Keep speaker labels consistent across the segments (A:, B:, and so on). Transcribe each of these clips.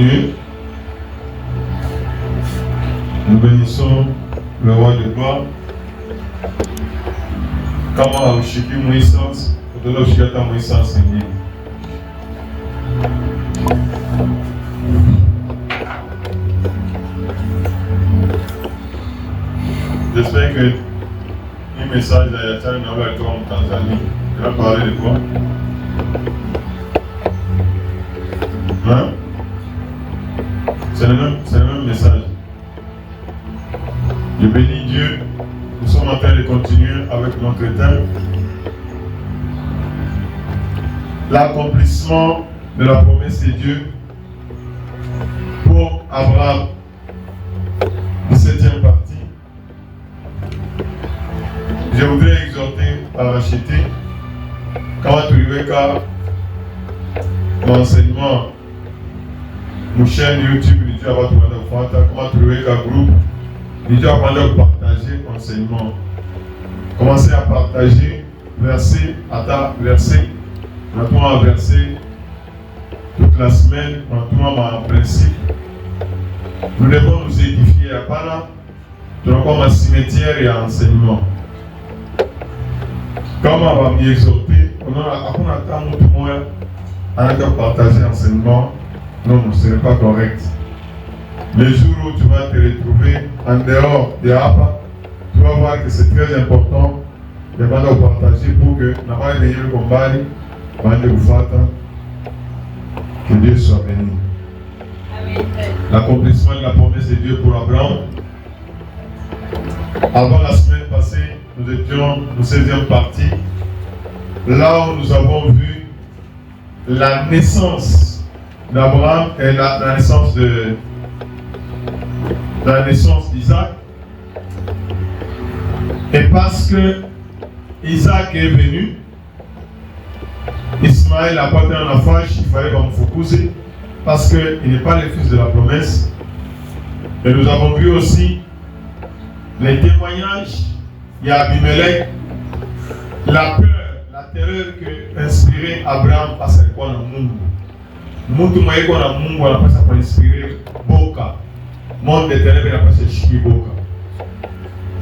A: continuer. Nous bénissons le roi de gloire. Comment Aushiki Moïsans, de l'Oshikata Moïsans Seigneur. J'espère que le message d'Ayatan n'a pas été en Tanzanie. Il a parlé de quoi? Hein? C'est le même message. Je bénis Dieu. Nous sommes en train de continuer avec notre thème. L'accomplissement de la promesse de Dieu pour Abraham. 17e partie. Je voudrais exhorter à racheter quand tu veux qu'à l'enseignement, mon chaîne YouTube, nous avons demandé au Fanta, comment tu veux qu'à groupe, nous avons demandé de partager l'enseignement. Commencez à partager verset à verset, maintenant à verset toute la semaine, maintenant en principe. Nous devons nous édifier à part là, comme un cimetière et un enseignement. Comment on va m'y exhorter, on a tant de moins à partager l'enseignement, non, ce n'est pas correct. Les jours où tu vas te retrouver en dehors de Apa, tu vas voir que c'est très important de partager pour que n'a pas de combat, que Dieu soit béni. L'accomplissement de la promesse de Dieu pour Abraham. Avant la semaine passée, nous étions au 16e partie, là où nous avons vu la naissance d'Abraham et la naissance d'Isaac. Et parce que Isaac est venu, Ismaël a porté un enfant, il fallait qu'on focuse parce qu'il n'est pas le fils de la promesse. Et nous avons vu aussi les témoignages. Il y a Abimelech, la peur, la terreur que inspirait Abraham parce qu'il y a un monde. Mutu maiko na Mungu anapaswa kuinspire boka. Monde de ténèbres inapaswa shiki boka.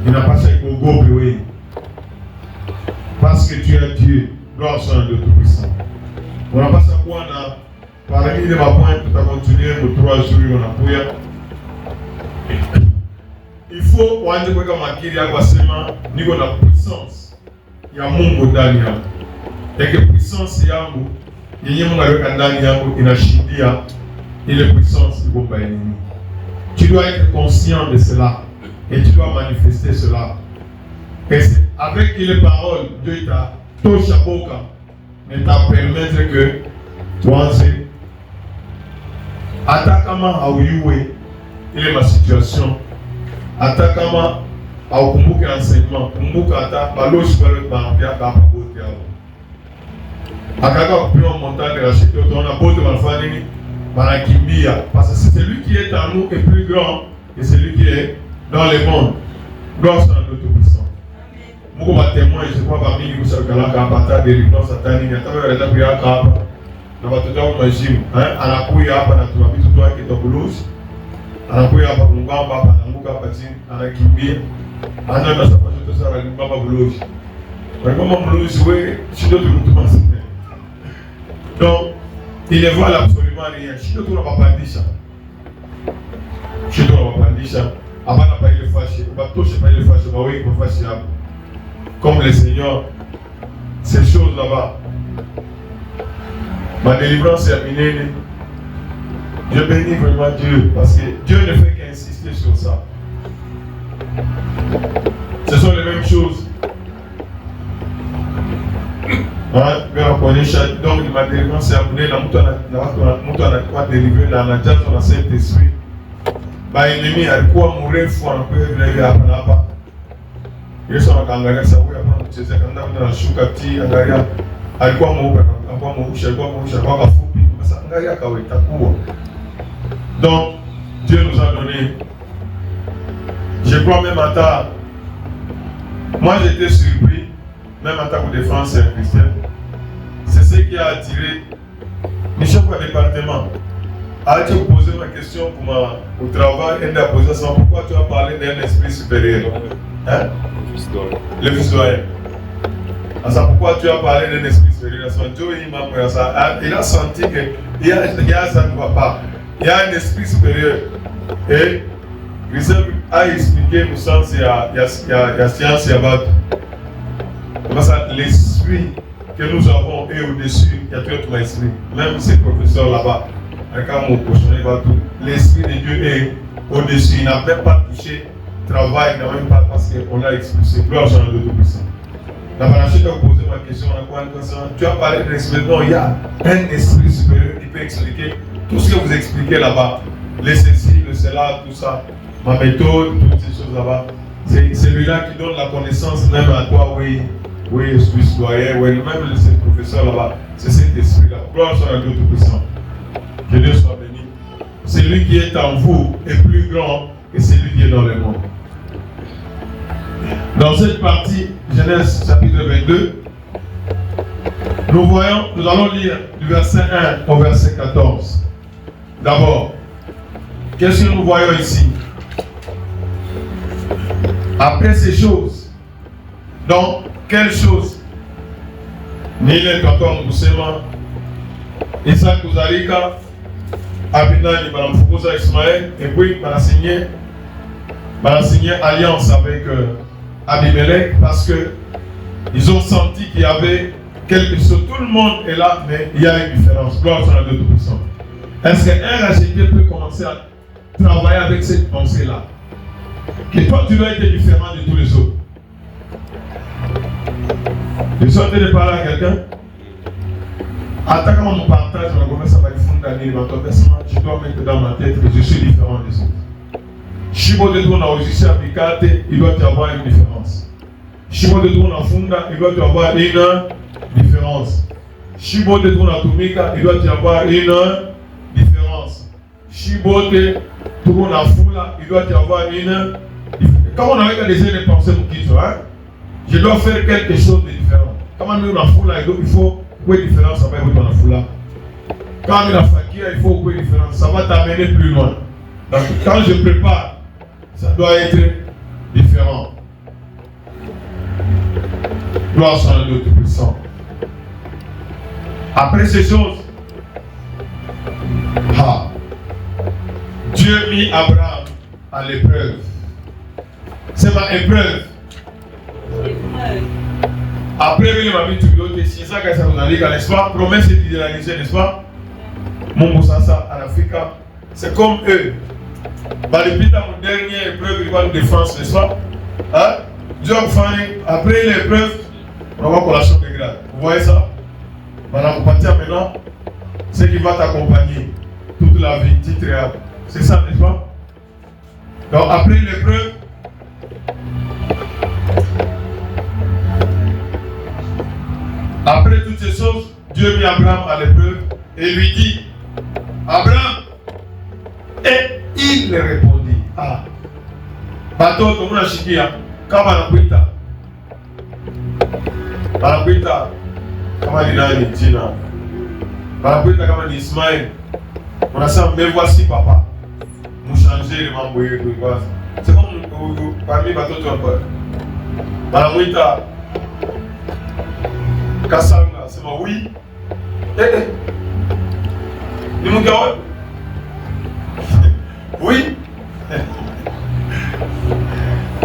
A: Inapaswa ikuogope wewe. Parce que tu es Dieu, gloire soit à Dieu Tout-Puissant. Unapaswa kuwa na parmi les points tutakontinuer pour 3 jours unakuya. Il faut uanze kuweka makiri yako asema niko na puissance ya Mungu ndani yangu. Eke puissance yangu yenye Mungu aliweka ndani yangu inashindia ile puissance iko ndani. Tu dois être conscient de cela et tu dois manifester cela. Et avec les paroles, Dieu t'a touché à boca, mais t'a permettre que tu anses atakama hauyue ile ma situation. Atakama aukumbuke enseignement, kumbuka ata baloshi balo bambia kapa bote yao. Akaka kupiwa montagne racheter on a bote malfani banakimbia parce que c'est celui qui est en nous est plus grand que celui qui est dans le monde. Gloire soit à Dieu Tout-Puissant. Mungu va témoigner, je crois parmi nous sur kala kapata délivrance satanique, atawe reta kuya kapa. Na watoto wa majimu, anakuya hapa na tuwapitu tu yake tokulusi. Anakuya hapa kungamba hapa anaanguka hapa chini, anakimbia. Ana na sababu zote sana ni baba bulusi. Kwa kama bulusi wewe, sio tu mtu basi. Donc, il ne voit absolument rien. Sio tu unapandisha. Sio tu unapandisha. Hapana pa ile fashi, batoshe pa ile fashi, ba wewe kwa fashi hapo. Comme le Seigneur, ces choses là-bas. Ma délivrance est minée. Je bénis vraiment Dieu parce que Dieu ne fait qu'insister sur ça. Ce sont les mêmes choses. Donc ma délivrance est minée. La mouton a quoi délivrer dans la tête de Saint-Esprit. L'ennemi a quoi mourir fou en peu de la là-bas. Yesu anaangalia sababu ya kuna kuchezea kanda na shuka ti angalia alikuwa mweupe alikuwa mweusi kwa kafupi sasa angalia kawe itakuwa. Donc Dieu nous a donné, je crois même à ta, moi j'étais surpris même à ta pour défense chrétienne. C'est ce qui a attiré Michel pour le département tu as posé ma question au travail, et tu as posé ça. Pourquoi tu as parlé d'un esprit supérieur? Hein? Le fils doyen. Pourquoi tu as parlé d'un esprit supérieur? Il a senti qu'il y a ça ne va pas. Il y a un esprit supérieur. Et Christophe a expliqué au sens il y a science, il y a battu. L'esprit que nous avons est au-dessus, il y a tout autre esprit. Même ces professeurs là-bas, l'esprit de Dieu est au-dessus. Il n'a même pas touché le travail, il n'a même pas parce qu'on l'a expulsé. Gloire à Dieu Tout-Puissant. La Banachette a posé ma question tu as parlé de l'esprit. Non, il y a un esprit supérieur qui peut expliquer tout ce que vous expliquez là-bas. Les ceci, le cela, tout ça. Ma méthode, toutes ces choses là-bas. C'est celui-là qui donne la connaissance même à toi, oui, je suis citoyen, oui, même ces professeurs là-bas. C'est cet esprit-là. Gloire à Dieu Tout-Puissant. Que Dieu soit béni. Celui qui est en vous est plus grand que celui qui est dans le monde. Dans cette partie, Genèse chapitre 22, nous allons lire du verset 1 au verset 14. D'abord, qu'est-ce que nous voyons ici? Après ces choses, donc, quelles choses? Nile Katon Boussema, Isaac Ouzalika, Abinani, Madame Foukouza Ismaël, et puis signé alliance avec Abimelech parce que ils ont senti qu'il y avait quelque chose. Tout le monde est là, mais il y a une différence. Gloire à Dieu Tout-Puissant. Est-ce qu'un racheté peut commencer à travailler avec cette pensée-là? Que toi, tu dois être différent de tous les autres. Je suis en train de parler à quelqu'un. Attends, quand on partage, on commence à parler fondamentalement. Je dois mettre dans ma tête que je suis différent des autres. Chibo de tourne au Jisha Mikate, il doit y avoir une différence. Chibo de tourne à Funda, il doit y avoir une différence. Chibo de tourne à Tumika, il doit y avoir une différence. Chibo de tourne à Fula, il doit y avoir une différence. Quand on avait des de penser pour qui hein? Je dois faire quelque chose de différent. Quand on est dans la Fula, il faut une différence avec la Fula. Quand on est dans la Fakia, il faut une différence. Ça va t'amener plus loin. Donc, quand je prépare, ça doit être différent. Gloire à Dieu Tout-Puissant. Après ces choses, Dieu mit Abraham à l'épreuve. C'est ma épreuve. Après, il m'a mis tout le monde. C'est ça que ça vous a dit, n'est-ce pas? Promesse est réalisée, n'est-ce pas? Mon Moussassa en Afrique, c'est comme eux. Depuis ta dernière épreuve, il va nous défendre, n'est-ce pas? Hein? Dieu après l'épreuve, on va collation de grade. Vous voyez ça? Madame Patia maintenant, c'est qui va t'accompagner toute la vie, titréable. C'est ça, n'est-ce pas? Donc après l'épreuve, après toutes ces choses, Dieu mit Abraham à l'épreuve et lui dit, Abraham, et il répondit, bateau comme on a chiquia, Kabanakwita, Banakwita, Kamanina Tina, Banakwita Kaman Ismaël, on a ça, mais voici papa, nous changer les membres de base. C'est comme parmi les bateaux de l'empereur. Banakwita, Kassanga, c'est moi, oui. Ni mon gars, oui.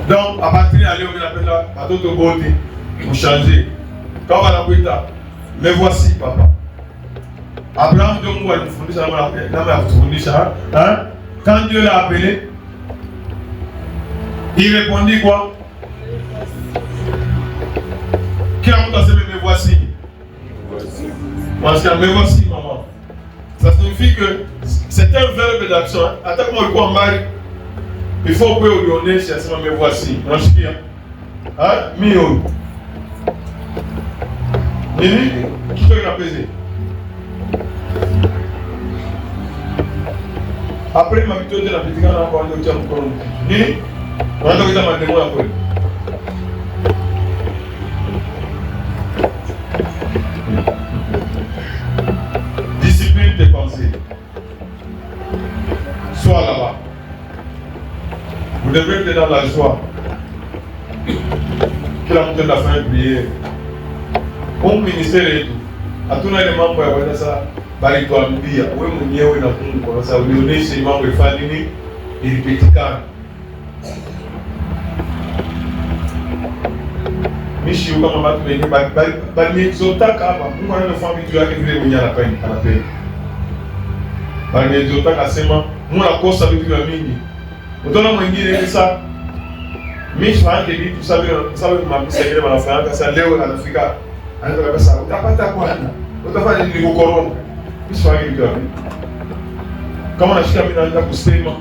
A: Donc, à partir de aller on appelle là, bateau de beauté, vous changez. Quand on va la puita, mais voici papa. Abraham de moi, il fournit ça, hein? Quand Dieu l'a appelé, il répondit quoi? Qui a montré me voici? Parce que me voici, maman. Ça signifie que c'est un verbe d'action. Attends, comment le en mari? Il faut que vous donniez chez ce me voici. Hein? Mio. Nini, qui te l'a pesé? Après ma vidéo de la petite gare, on va aller au Tchad. Nini, on va aller à ma démo après. Discipline tes pensées. Sois là-bas. Vous devez être dans la joie. Kila mtu anafanya prière. Mon ministère est tout. Hatuna ile mambo ya kwenda sasa bali tuambia wewe mwenyewe na Mungu kwa sababu ulionyesha mambo ifanye nini ilipitikana. Mishi kama watu wengi bali nizotaka hapa Mungu anafanya vitu yake vile mwenyewe anapenda. Bali nizotaka sema Mungu anakosa vitu vya mingi. Utaona mwingine sasa mishi wake vitu sababu mamisa ile wanafanya sasa leo anafika anaenda kabisa utapata bwana. Utafanya nini kwa corona? Mishi wake vitu wapi? Kama nashika mimi naanza kusema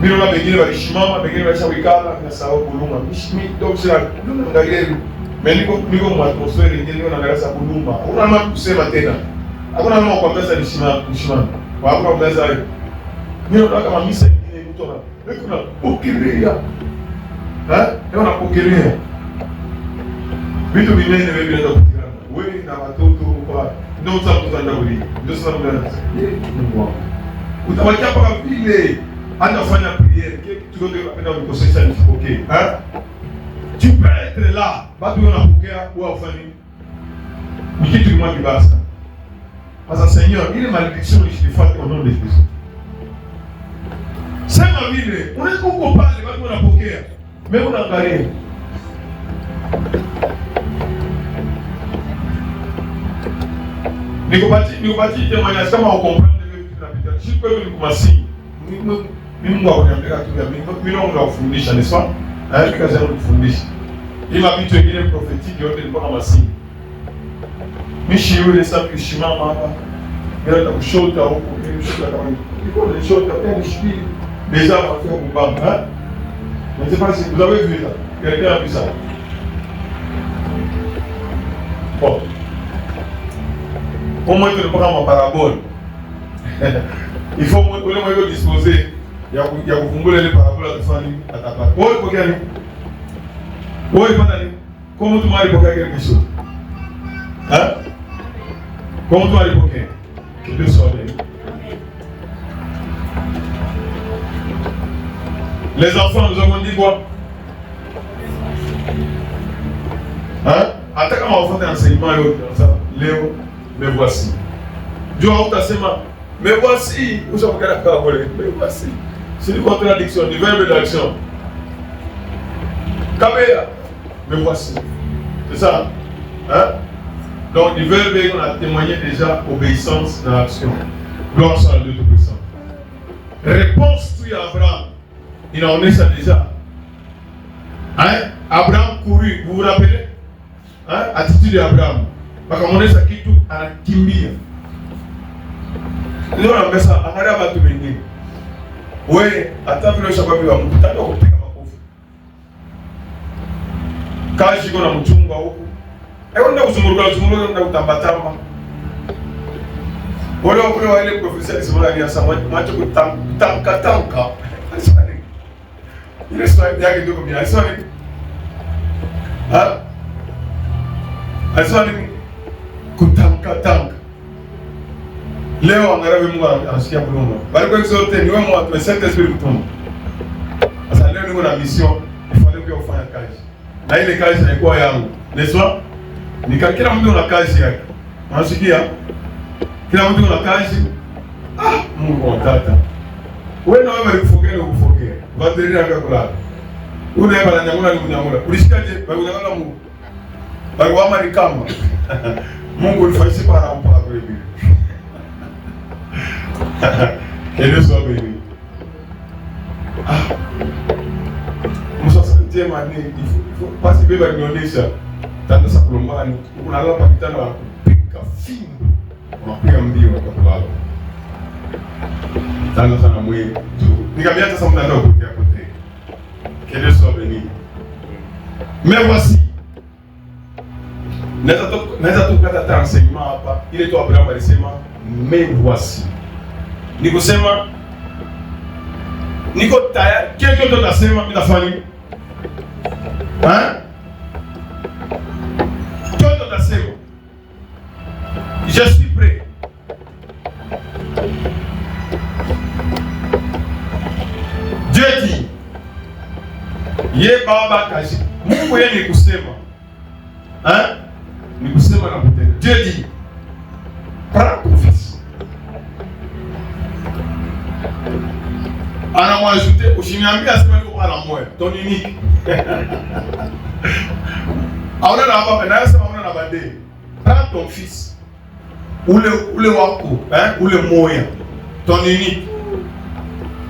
A: mimi na wengine walishimama, wengine walishawikala na sababu buluma. Mimi ndio sasa ndio angalia niko mu atmosphere nyingine na ngarasa buluma. Una mama kusema tena. Hakuna mama kwa pesa nishimama. Kwa hapo mnaweza mimi ndo kama misa nyingine mtu na kuna ukilia. Ndio napokelea. Vitu vinene wewe ndio kutirana. Wewe na watoto kwa ndio utakuta ndani. Ndio sasa mnaanza. Mungu wangu. Utawacha kwa vile anafanya prière kitu chote unapenda ukosesha nisipokee. Tu peux être là, bado unapokea au ufanye. Ni kitu kimoja basi. Sasa Seigneur, ile malédiction nishifate au nom de Jésus. Sema vile, unaweza uko pale bado unapokea. Mimi unaangalia. Nikupatie témoignage kama ukomprendre vile vitu vinapita. Si kwa hiyo nikumasi. Mungu akuniambia tu ya mimi Mungu akufundisha ni sawa? Kazi yangu kufundisha. Ila vitu vingine prophétique yote ilikuwa kama masi. Mishi yule sasa kushimama hapa. Nenda kushota huko, kushota kama niko na shota pia nishiki. Déjà on fait un bamba. Je ne sais pas si vous avez vu ça. Quelqu'un a vu ça? Bon. Pour moi, tu ne prends ma parabole. Il faut que disposer. Il y a kufungula ile parabola tufani atapata. Wewe pokea nini? Wewe pata nini? Kama mtu mali pokea kile kisho. Kama mtu mali pokea. Kitu sole. Les enfants nous avons dit quoi? Hata kama wafuate enseignement yote leo me voici. Dieu hautasema me voici, ushamkana parabole. Me voici. C'est une contradiction du verbe d'action. Kabea, me voici. C'est ça. Donc, du verbe, on a témoigné déjà obéissance dans l'action. Gloire soit à Dieu Tout-Puissant. Réponse tu à Abraham. Il en est ça déjà. Abraham couru, vous vous rappelez? Attitude d'Abraham. Parce qu'on est ça qui tout à la kimbia. Nous on a fait ça, on a battu les oui, hata vile shababu wa mkutano kupiga makofi. Kazi iko na mchunga huko. Ndio kuzunguruka na kutambatamba. Wale profesa alisema ni asema macho kutamka. Ile swali yake ndio kwa swali. Aswali kutamka. Leo angalau Mungu anasikia kuluma. Bali kwa zote ni wewe mtu Saint Esprit kutuma. Sasa leo niko na mission, ifanye pia kufanya kazi. Na ile kazi haikuwa yangu. Neswa? Kila mtu ana kazi yake. Unasikia? Kila mtu ana kazi. Mungu watata. Wewe na wewe ulikufokea. Badiri akakulala. Ule hapa ananyangula ni kunyangula. Ulishikaje? Bakunyangula Mungu. Bakuama ni kama. Mungu ulifanyisi para mpaka kwa hivi. Quel soit béni. Msasaidia mani, il faut pas que va nionyesha tanda sa kulombani, unalala pa kitanda na kupika fimbo. Unapiga mbio na kulala. Tanda sana mwili. Nikamwambia hata sasa mtandao kutia kote. Quel soit béni. Mais voici. Naweza tu kata enseignement hapa. Ile tu Abraham alisema, mais voici. Nikusema niko tayari kile kitu nasema nitafanya. Kitu nasema. Je suis prêt. Dieu dit, ye baba kaji. Mungu yeye ni kusema. Hein? Ni kusema na kutenda. Dieu dit, prends ton fils. Anamwajute, usiniambia sema niko kwa la moyo. Ton unique. Auna na baba na sema auna na bande. Prends ton fils. Ule wako, hein? Ule moya. Ton unique.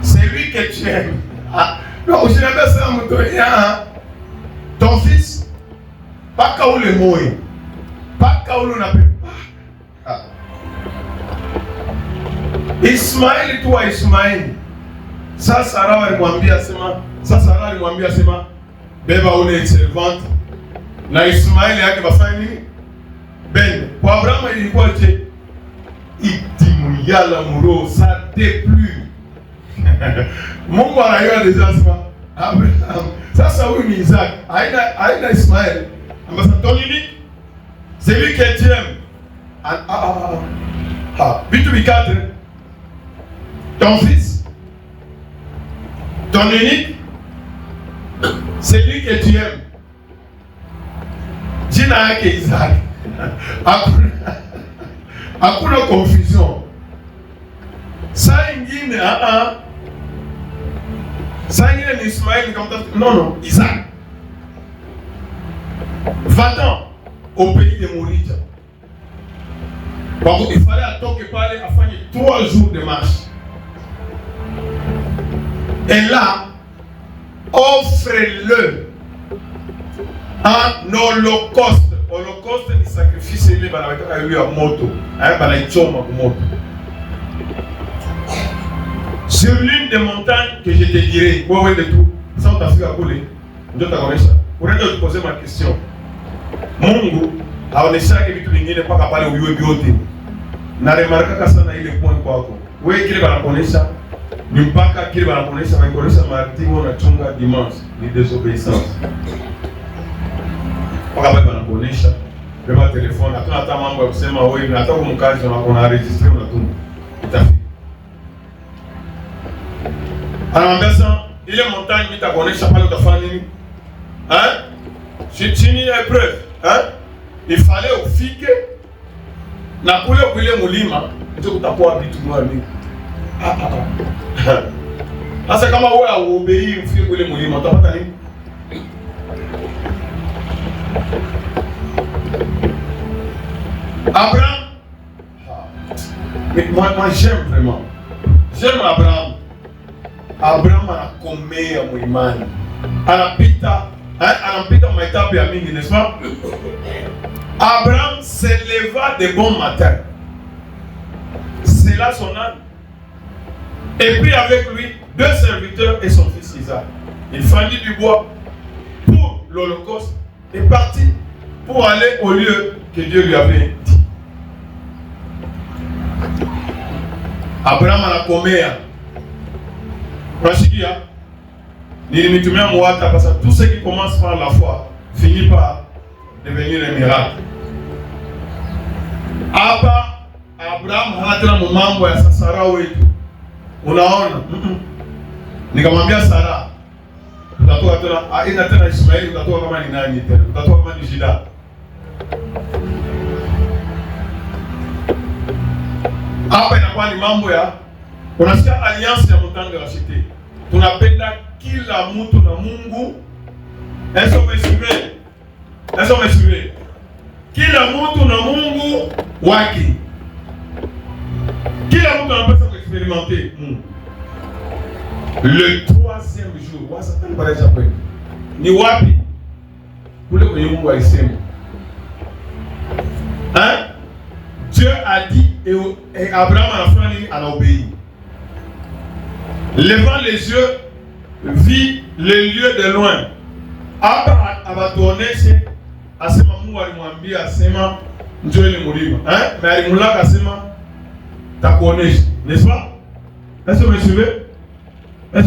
A: C'est lui que tu aimes. Ah, non, je n'ai pas ça, ton fils, pas qu'à où le mot, pas qu'à où l'on appelle. Ismaël, toi, Ismaël, ça, Sarah va lui sema, ça, Sarah lui sema, beba ou les servantes, na Ismaël, il y a qui va faire ben, pour Abraham, il dit quoi, il dit, mouya l'amoureux, ça déplut. Mungu anajua desasma Abraham. Sasa huyu ni Isaac. Aina Ismaël. Ambassadeur Tonini. C'est lui que tu aimes. Bitu bikate. Ton fils. Ton unique. C'est lui que tu aimes. Jina yake Isaac. Hakuna confusion. Saa ingine saa ingine ni Ismaël comme ça. Non, Isaac. Va-t'en au pays de Mourija. Donc il fallait atoke pale afanye 3 jours de marche. Et là, offre-le un holocauste. Holocauste ni sacrifice ile banaweka yule ya moto. Banaichoma kwa moto. Sur l'une des montagnes que je te dirai, ouais, de tout, ça on t'a fait à couler. Je t'accorde ça. Pour te poser ma question. Mungu, aonesha que vitu vingine mpaka pale uiwe vyote. Na remarka sana ile point kwako. Wewe kile banakonesha, ni mpaka kile banakonesha, banakonesha martivo na chunga dimanche, ni désobéissance. Mpaka pale banakonesha, beba telefone, hata mambo ya kusema wewe unataka kumkazi na kuna register unatuma. Itafika. Anamwambia sasa ile montagne nitakuonesha pale utafanya nini? Chini ya épreuve, il fallait ufike na kule mulima ndio utakuwa vitu mwani. Sasa kama wewe hauobei ufike kule mulima utapata nini? Abraham, moi j'aime vraiment. J'aime Abraham. Abraham anakomea muimani. Anapita maitabu ya mingi, n'est-ce pas? Abraham se leva de bon matin. C'est là son âme. Et puis avec lui, 2 serviteurs et son fils Isaac. Il fendit du bois pour l'Holocauste et partit pour aller au lieu que Dieu lui avait dit. Abraham anakomea. Unasikia? Nilimitumia mwata parce que tout ce qui commence par la foi finit par devenir un miracle. Hapa Abraham hana tena mambo ya Sara wetu. Unaona? Nikamwambia Sara, utatoka tena ina tena Ismaili, utatoka kama ni nani tena? Utatoka kama ni Jida. Hapa inakuwa ni mambo ya unasikia alliance ya mtanga wa cité. Tunapenda kila mtu na Mungu. Eso umesiwe. Kila mtu na Mungu wake. Kila mtu anapaswa kuexperimenter Mungu. Le 3e jour, wasatani pale Japani. Ni wapi? Kule kwenye Mungu alisema. Dieu a dit et Abraham a obéi. Levant les yeux, vit le lieu de loin. Hapa abatuoneshe asema Mungu alimwambia asema njoo ni mulima. Mais alimulaka asema takuonesha. N'est-ce pas? Est-ce que vous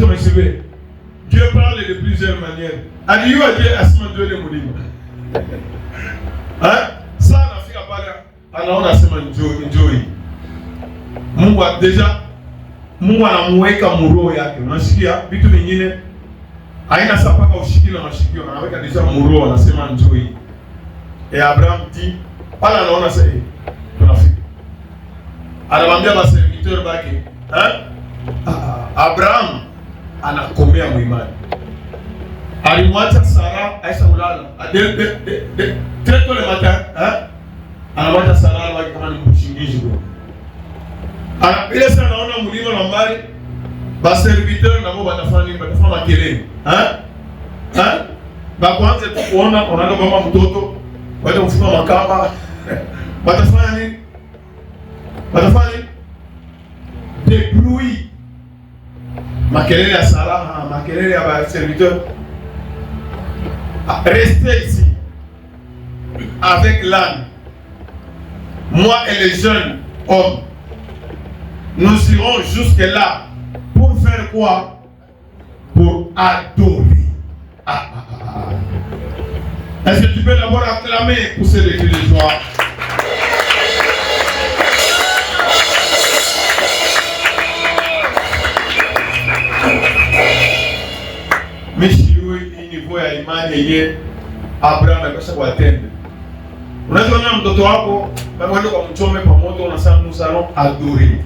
A: me suivez? Dieu parle de plusieurs manières. Adieu à Dieu asema njoo ni mulima. Ça anafika pale anaona asema njoo. Mungu a déjà Mungu anamuweka muroho yake. Unasikia vitu vingine haina sapaka ushikilo na shikio, anaweka deja muroho, anasema njoi. Abraham dit pala anaona sasa tunafika. Anamwambia serviteur bake, Abraham anakomea muimani. Alimwacha Sara aisha ulala. Très tôt le matin, anamwacha Sara wake kama ni mshingizi bwana. Ile sana naona mlima na mbali, ba serviteur nabo batafanya nini? Batafanya makelele. Ba kwanza tu kuona unaenda kama mtoto, waje kufunga makamba. Batafanya nini? Batafanya nini? Des bruits. Makelele ya Sara, makelele ya ba serviteur. Restez ici avec l'âne. Moi et les jeunes hommes, nous irons jusque là pour faire quoi? Pour adorer. Est-ce que tu peux d'abord acclamer pour ce décret de joie? Mais si niveau ya imani yenye Abraham alipasha kuatende. Unaweza kuona mtoto wako bado kwa mchome kwa moto, unasema nous allons adorer.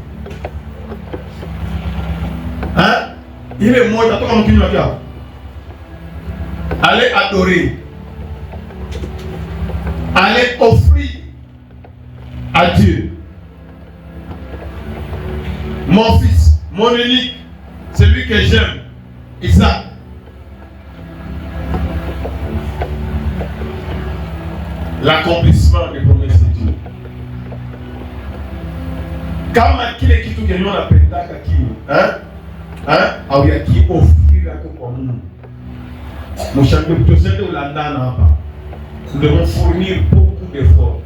A: Ile moja toka mkinywa chako. Allez adorer. Allez offrir à Dieu. Mon fils, mon unique, celui que j'aime, Isaac. L'accomplissement des promesses de Dieu. Kama kile kitu kenye unapendaka kile, au ya kiofira kwa Mungu. Mshango tutosende ulandana hapa. Nous devons fournir beaucoup d'efforts.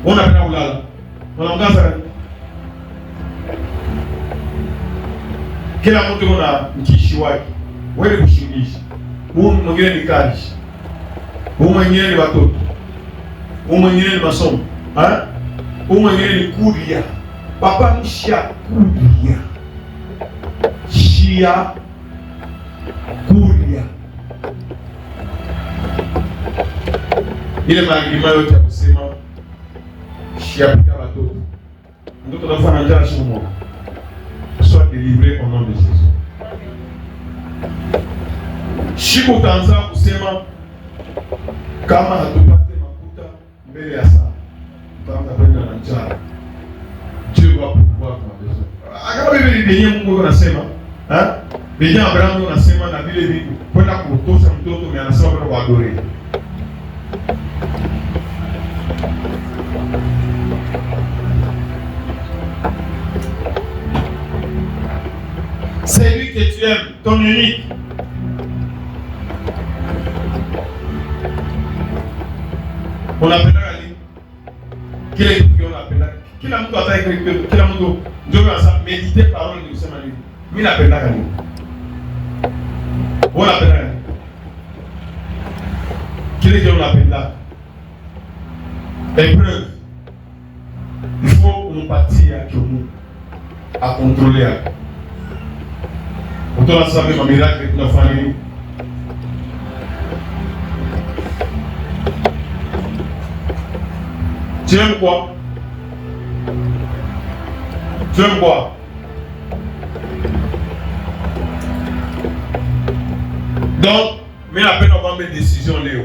A: On a pena ulala. Unaongeza kila mtu kuna mkishi wake. Wewe kushingisha. Huyu mwingine ni kazi. Huyu mwingine ni watoto. Huyu mwingine ni masomo. Huyu mwingine ni kuria. Papa mshia kuria. Shia kuria. Ile maagima yote ya kusema shia kuria watoto. Mtoto anafanya njaa shumo. Soit délivré au nom de Jésus. Shiku utaanza kusema kama hatupate makuta mbele ya saa, tutaanza kwenda na njaa. Dieu va pouvoir kwa besoin. Akaba Biblia yenyewe Mungu anasema, Biblia Abraham anasema na vile vitu kwenda kutosha mtoto mimi anasema kwenda kwa adore. C'est lui que tu aimes, ton unique. Unapendaka nini? Kile kitu unapendaka. Kila mtu ataka kila mtu ndio anasema mediter parole ni kusema nini? Mimi napendaka nini? Wewe unapendaka nini? Kile kitu unapendaka. Épreuve. Il faut umpatie à Mungu à contrôler. Utoa sababu ya miracle tunafanya nini? Tu aimes quoi? Tu aimes quoi? Donc, mais la peine d'avoir mes décisions, Léo.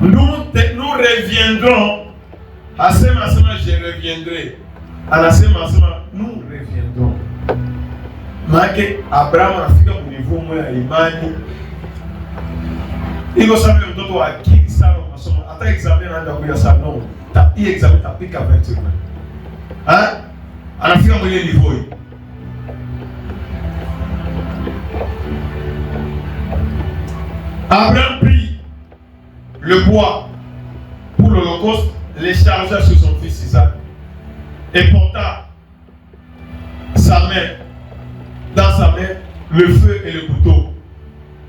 A: Nous reviendrons. Asema, je reviendrai. Anasema, nous reviendrons. Maana Abraham anafika kwa niveau moja ya imani. Iko sababu mtoto wa akili sana masomo. Hata examen anaanza kuja sana. No. Hii examen tapika 20. Anafika mwenye niveau hii. Abraham prit le bois pour l'holocauste, les chargea sur son fils Isaac et porta dans sa main le feu et le couteau.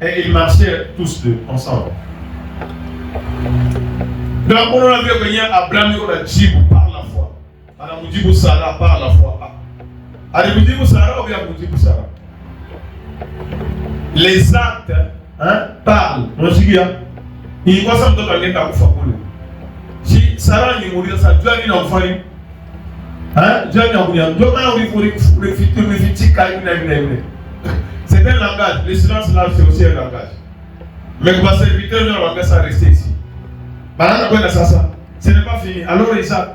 A: Et ils marchaient tous deux ensemble. Donc, on a vu que Abraham a dit par la anamujibu Sara par la foi. Alimujibu Sara ou bien anamujibu Sara? Les actes parlent. Unasikia? Ilikuwa sasa mtoto angeenda kufa kule. Si Sara angemuuliza sasa jua nini unafanya? Jua nini unafanya? Ndio maana ulifitika hivi na hivi. C'est un langage. Le silence là c'est aussi un langage. Mais pour les serviteurs, on va ça rester ici. Pendant que ça, ce n'est pas fini. Alors Isaac,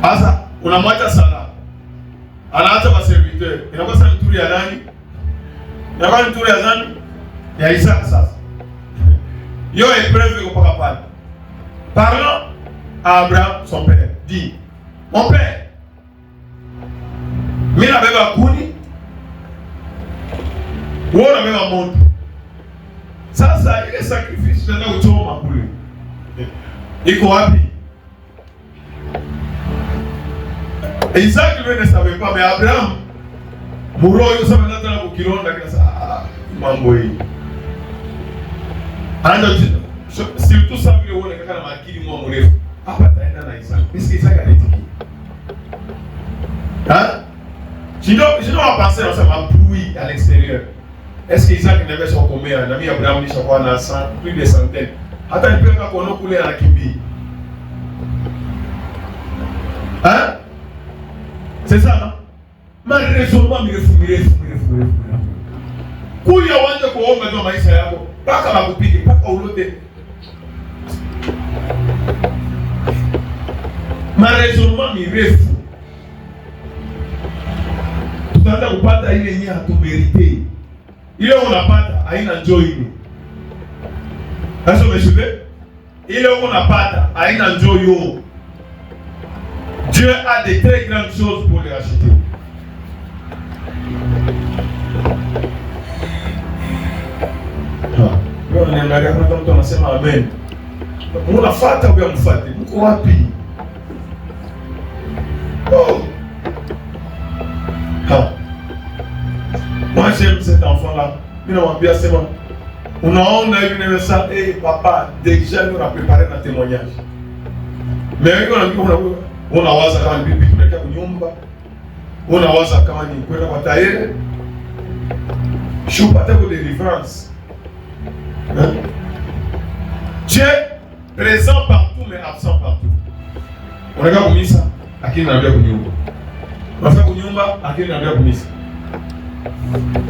A: asa unamwacha Sara, anaacha maserviteur, inakuwa sasa mturi ya nani? Inakuwa mturi ya nani? Ya Isaac sasa. Yo épreuve iko paka pale. Parlant à Abraham, son père, dit, mon père, mimi nabeba kuni, wewe unabeba moto. Sasa ile sacrifice tena uchoma kule. Iko wapi? Isaac lui ne savait pas, mais Abraham Muroyo sasa nataka kukilonda kasa mambo hii. Surtout ça vile uone kaka na makili mwa mrefu. Hapa taenda na Isaac. Est-ce que Isaac anaitiki? Je dois penser à ça ma pluie à l'extérieur. Est-ce que Isaac n'avait pas combien? Nami Abraham ni chaque na 100, plus de centaines. Hata nipeka kuona kule anakimbia. C'est ça, non? Mais raisonnement mirefu. Kuya wanje kuomba ndio maisha yako. Paka bakupige, paka ulote. Raisonnement mirefu. Tutaanza kupata ile yenye hatumerite. Ile unapata haina joy ile. Sasa umeshuhudia? Ile unapata haina joy yo. Dieu a de très grandes choses pour les racheter. Leo niangalia kwa mtu anasema amen. Unafuata au mfuate? Mko wapi? Moi j'aime cet enfant-là. Il m'a bien c'est bon. On a eu ça, papa, déjà nous on a préparé notre témoignage. Mais on a waza kama bibi tunakaa kunyumba. On a waza kama ni kwenda kwa tayari. Shupata kwa délivrance. Dieu présent partout mais absent partout. On regarde kumisa, akili na ndio kunyumba. Unafika kunyumba, akili na ndio kumisa.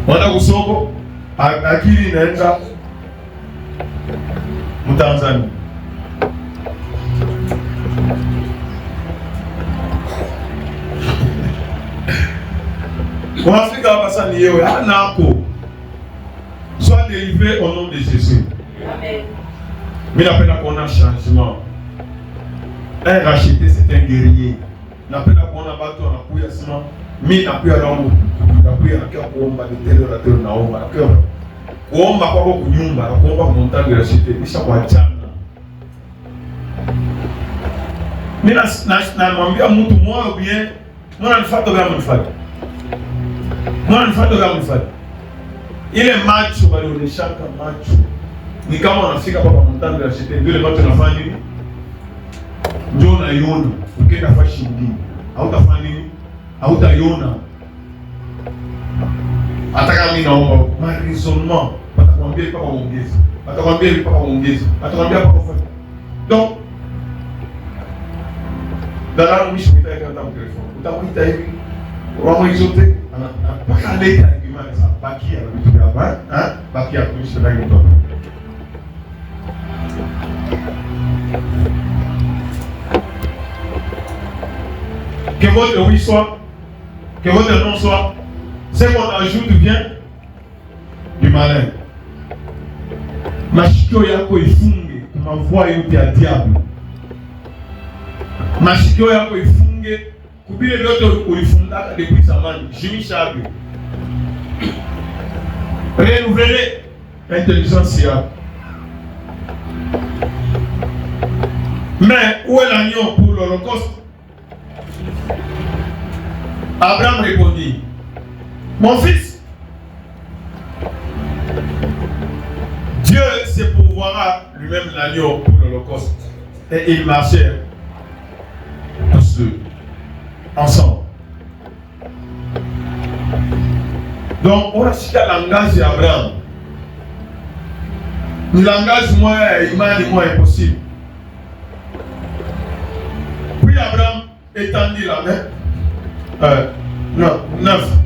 A: Wanda kusoko, akili inaenda Mtanzania. Kwa Afrika hapa sasa ni yewe hana hapo. Sois délivré au nom de Jésus. Amen. Mais napenda kuona changement. Un racheté c'est un guerrier. Napenda kuona watu wanakuja sema mimi nakuja roho. Nakuja nakia kuomba nitendo la tendo naomba. Nakia kuomba kwako kunyumba, na kuomba kwa montagne racheté kisha kwa jana. Mimi namwambia mtu moyo bien, mwana nifuate kama nifuate. Mwana nifuate kama nifuate. Ile macho walioneshaka macho ni kama unafika kwa montagne racheté ndio ile macho nafanya nini? Ndio unaiona. Ukienda fashi nyingine hautafanya nini? Hautaiona. Hata kama mimi naomba raisonnement, watakwambia ipaka uongeze. Watakwambia ipaka uongeze. Watakwambia ipaka ufanye. Donc dalala mwisho nitaka kama telefoni. Utakuita hivi. Wao hizote mpaka leta argument sasa bakia na vitu hapa, bakia kuishi na hiyo mtoto. Que votre oui soit, que votre non soit, c'est qu'on ajoute bien du malin. Mashikio yako ifunge kumavua yote ya diable. Mashikio yako ifunge kubile vyote ulifundaka depuis zamani. Jimisha vyo. Renouveler l'intelligence yako. Mais où est l'agneau pour l'Holocauste? Abraham répondit, mon fils, Dieu se pourvoira lui-même l'agneau pour l'Holocauste. Et il marchait tous deux, ensemble. Donc, on a cité le langage d'Abraham. Le langage, moi, impossible. Puis Abraham étendit la main. 9.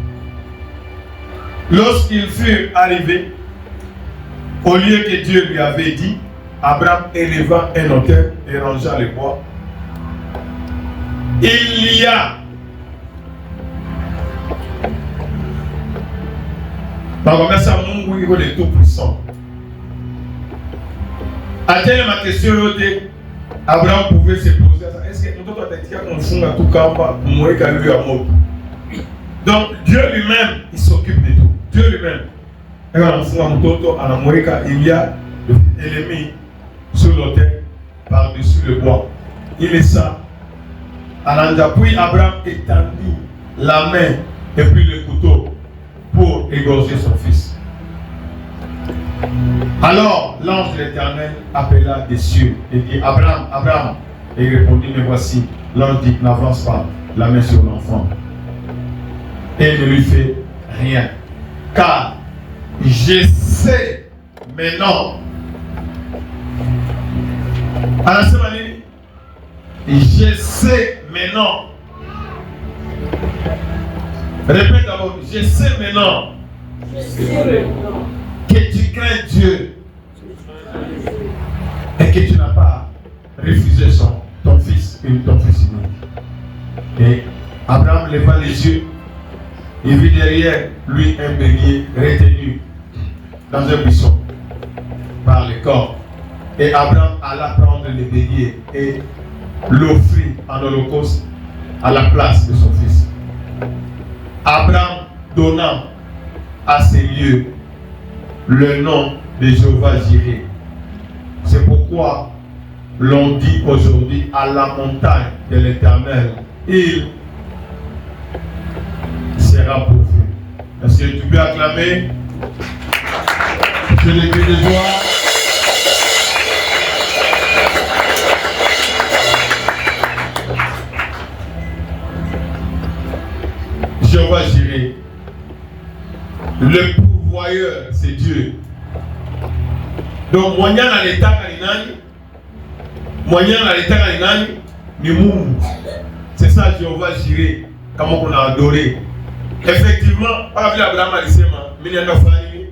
A: Lorsqu'il fut arrivé, au lieu que Dieu lui avait dit, Abraham éleva un autel et rangea les bois. Il y a le Tout-Puissant. À telle ma question, Abraham pouvait se poser ça. Est-ce que nous avons dit qu'on tout campa pour mourir qu'à lui à mort? Donc Dieu lui-même, il s'occupe de tout. Dieu lui-même. Il y a l'ennemi sur l'autel par-dessus le bois. Il est ça. Puis Abraham étendit la main et puis le couteau pour égorger son fils. Alors l'ange de l'Éternel appela des cieux et dit Abraham, Abraham. Et il répondit mais voici. L'ange dit n'avance pas la main sur l'enfant et ne lui fait rien. Car je sais maintenant. Je sais maintenant. Répète d'abord. Je sais maintenant. Que tu crains Dieu. Et que tu n'as pas refusé ton fils et ton fils unique. Et Abraham leva les yeux. Il vit derrière lui un bélier retenu dans un buisson par les corps. Et Abraham alla prendre le bélier et l'offrit en holocauste à la place de son fils. Abraham donna à ces lieux le nom de Jéhovah Jireh. C'est pourquoi l'on dit aujourd'hui à la montagne de l'Éternel, il sera pourvu. Est-ce que tu peux acclamer? Je les crie de joie. Jéhovah Jireh. Le pourvoyeur, c'est Dieu. Donc, moyen dans l'état kalinani, moyen dans l'état kalinani, ni Mungu. C'est ça Jéhovah Jireh, comment on a adoré. Effectivement, pas vu Abraham à l'Isema, mais il y a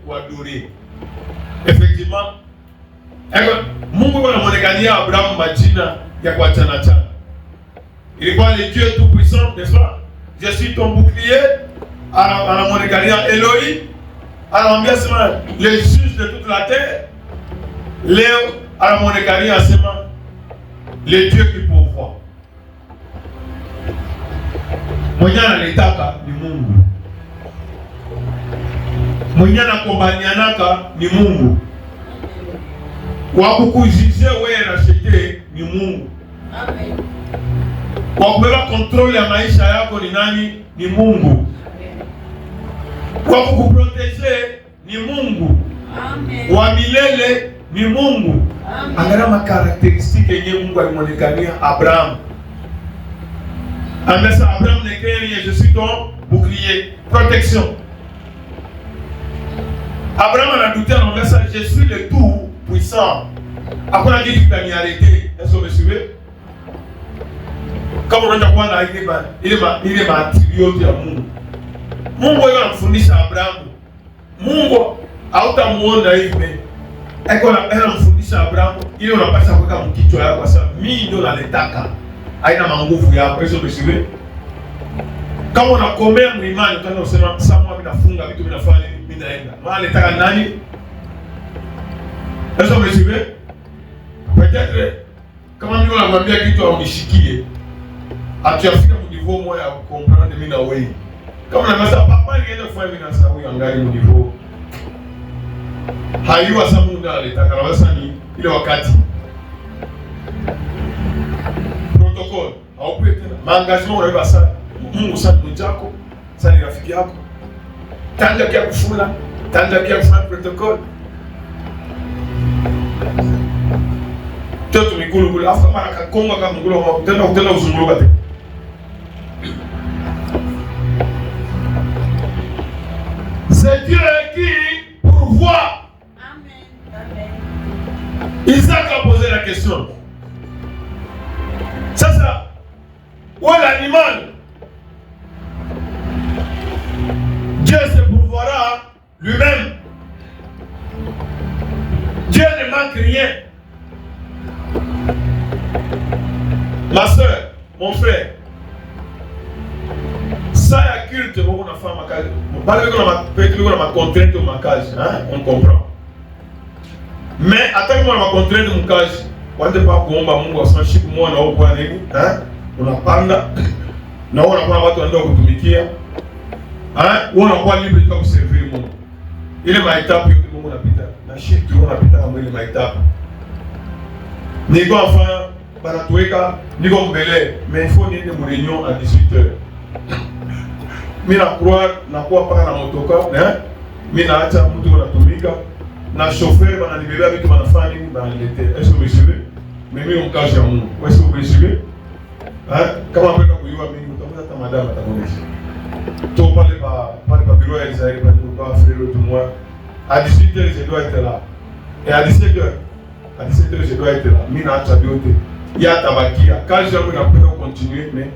A: ou adoré. Effectivement, Mungu on a monégani Abraham Majina, il y a quoi tchanachan. Il est quoi le Dieu tout-puissant, n'est-ce pas? Je suis ton bouclier, à la monégani Elohim, à l'ambiance, le juge de toute la terre, Léo, à la monégani Asema, le Dieu qui pourvoit. Monyana letaka ni Mungu. Monyana kombanianaka ni Mungu. Kwa kukujije wewe rachete ni Mungu. Amen. Kwa kubeba kontrole ya maisha yako ni nani? Ni Mungu. Kwa kukuprotege ni Mungu. Amen. Wa milele ni Mungu. Amen. Angalia makarakteristiki yenye Mungu alimwonekania Abraham. Amen. Abraham ne craint rien, je suis ton bouclier, protection. Abraham a douté en message, je suis le tout puissant. Après on a dit qu'il t'a mis arrêté. Est-ce que vous me suivez? Comme on a dit il est ma attribut à Mungu. Mungu anamfundisha Abraham. Mungu hautamuona hivi. Anamfundisha Abraham ili unapaswa kuweka mkichwa yako kwa sababu mimi ndio naletaka. Haina manguvu yako. Est-ce que vous me suivez? Kama unakomea mlimani utaanza kusema Samuel mimi nafunga vitu vinafanya nini? Mimi naenda. Maana naletaka nani? Est-ce que vous me suivez? Peut-être kama mimi nakwambia kitu aunishikie. Atiafika mniveau moja ya comprendre mimi na wewe. Kama unasema papa nienda kufanya mimi na sawa angali mniveau. Hayua Samuel ndio alitaka na sasa ni ile wakati. Protocol. Au peut tena. Maengagement unaiba sana. Mungu sana mjako, sana rafiki yako. Tanja kia kufula, tanja kia kufanya protocol. Toto mikulu kule afa mara kakonga kama ngulu wa kutenda uzunguluka te. qui pourvoit.
B: Amen.
A: Isaac a posé la question. Ça. Où est l'animal? Dieu se pourvoira lui-même. Dieu ne manque rien. Ma soeur, mon frère, ça y a culte, on a fait ma case. On a ma contrainte ma case, on comprend. Mais attends moi ma contrainte mon case. On ne pas kuomba Mungu asanship moi na kwa nini? Unapanda na unakuwa watu ndio kutumikia. Unakuwa libre kwa kuservir Mungu. Ile maitapu yote Mungu anapita. Na shit tu unapita kama ile maitapu. Niko enfin banatuweka niko mbele, mais il faut niende mu réunion à 18h. Mimi nakuwa paka na motoka, mimi naacha mtu anatumika na chauffeur bananibebea vitu banafanya nini bananiletea. Est-ce que vous suivez? Mimi mkazi ya Mungu. Est-ce que vous suivez? Kama unataka kujua mimi utakuta hata madam atakuonesha. Tu pale pa bureau ya Israël pa frère tout moi. À 18h je dois être là. Et à 17h je dois être là. Mimi naacha vyote. Ya tabakia. Kazi yangu inapenda continuer mais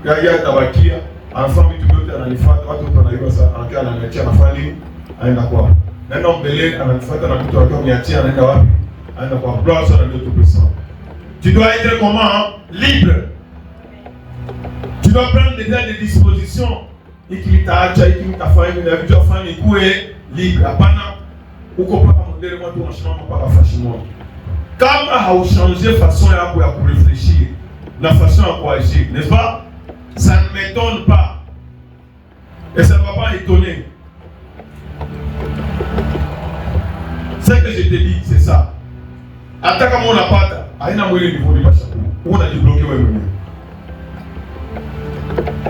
A: ya tabakia. Enfant vitu vyote ananifuata, watu wanaiba sana, anakaa ananiachia nafanya nini? Aenda kwao. Naenda mbele ananifuata na mtu akiwa niachia anaenda wapi? Aenda kwa blouse na ndio tout. Tu dois être comment? Libre. Tu dois prendre des dispositions. Ikitaacha ikitafanya na vitu afanye kuwe libre. Hapana uko paka modele watu wanashimama paka fashion. Kama hauchanger façon yako ya kuréfléchir na façon ya kuagir, n'est-ce pas? Ça ne m'étonne pas. Et ça ne va pas étonner. Ce que je te dis, c'est ça. Hata kama unapata, haina mwili niveau ni bashaka. Unajibloquer wewe mwenyewe.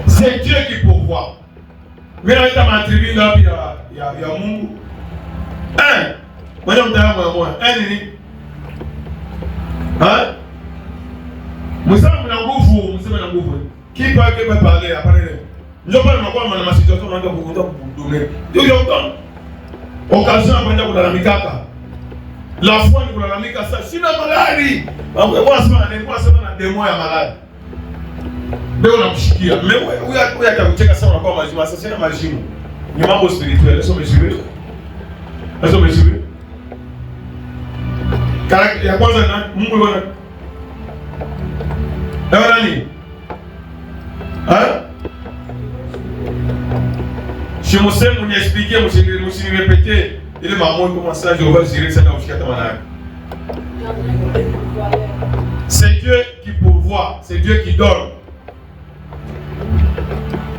A: C'est Dieu qui pourvoit. Mimi naita matribi ngapi ya Mungu? Moja mtaalamu wa moyo. Nini? Msema mna nguvu, msema na nguvu. Kipa parler après. Ndio pale unakuwa na situation unaanza kudumia. Ndio don. Occasion ya kwenda kulalamika. La foi ni kulalamika sasa sina malari. Kwa sema na demo ya malari. Ndio unamshikia. Huyu atakucheka sana unakuwa mazima sasa sina majimu. Ni mambo spirituel, sio mjibiri. Sio mjibiri. Karakter ya kwanza na Mungu yona. Nani? Je me sais vous expliquer, vous répéter, il m'a montré comment ça, je vais gérer ça dans le manage. C'est Dieu qui pourvoit, c'est Dieu qui donne.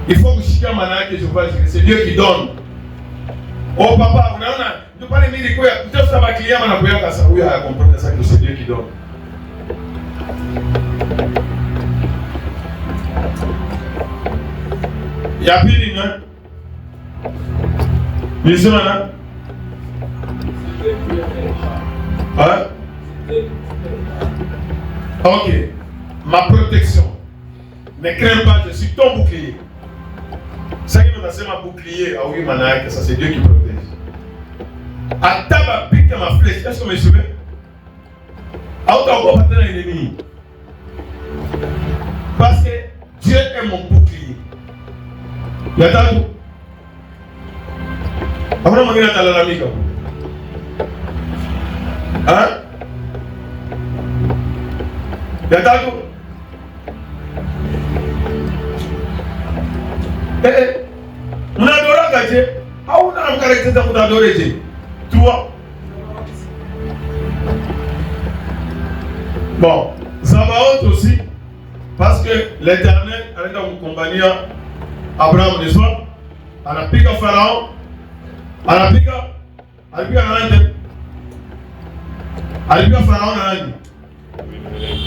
A: Il faut que je manage que je vais gérer, c'est Dieu qui donne. Oh papa, vous n'avez pas les mille quoi, tout ça va client, on a pu faire ça, oui, à comprendre ça que c'est Dieu qui donne. Il y a pire, hein? Lisez maintenant. Ok. Ma protection. Ne crains pas, je suis ton bouclier. Ça qui nous a dit ma bouclier, ah oui, manaïque, ça c'est Dieu qui protège. Ataba pique ma flèche. Est-ce que vous me suivez? Ah, on va pas un ennemi. Parce que Dieu est mon bouclier. Il y a tout. Après, on va aller à l'amiga. Il y a tout. On adore Dieu. Ah, on a un caractère pour adorer Dieu. Toi. Bon, Sabaoth aussi, parce que l'Éternel a été en compagnie Abraham de soi, à la pique à Pharaon, à la pique à Pharaon,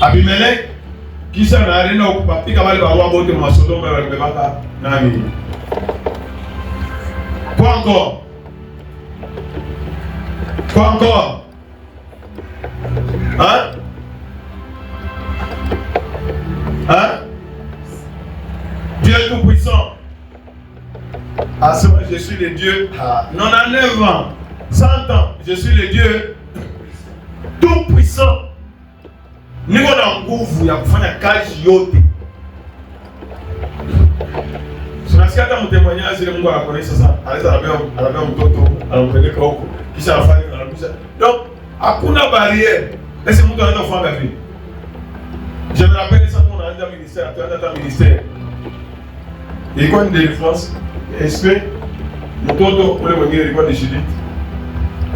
A: Abimelech, qui s'en a rien au papier à la roi de Masodome avec le Bata Nami. Quoi encore? Quoi encore? Hein? Dieu est tout puissant. je suis le Dieu. 99 ans, 100 ans, je suis le Dieu tout puissant. Niko na nguvu ya kufanya kazi yote. Tunasikia hata mtemwanyaji ile Mungu anakuonyesha sasa, anaweza anabeba mtoto, anampeleka huko, kisha afanye anarudisha. Donc, hakuna barrière. Est-ce que mtu anaweza kufanya hivi? Je me rappelle ça quand on a un ministère, un ministère. Ilikuwa ni délivrance. Est-ce que mtoto ule mwingine alikuwa ni shida?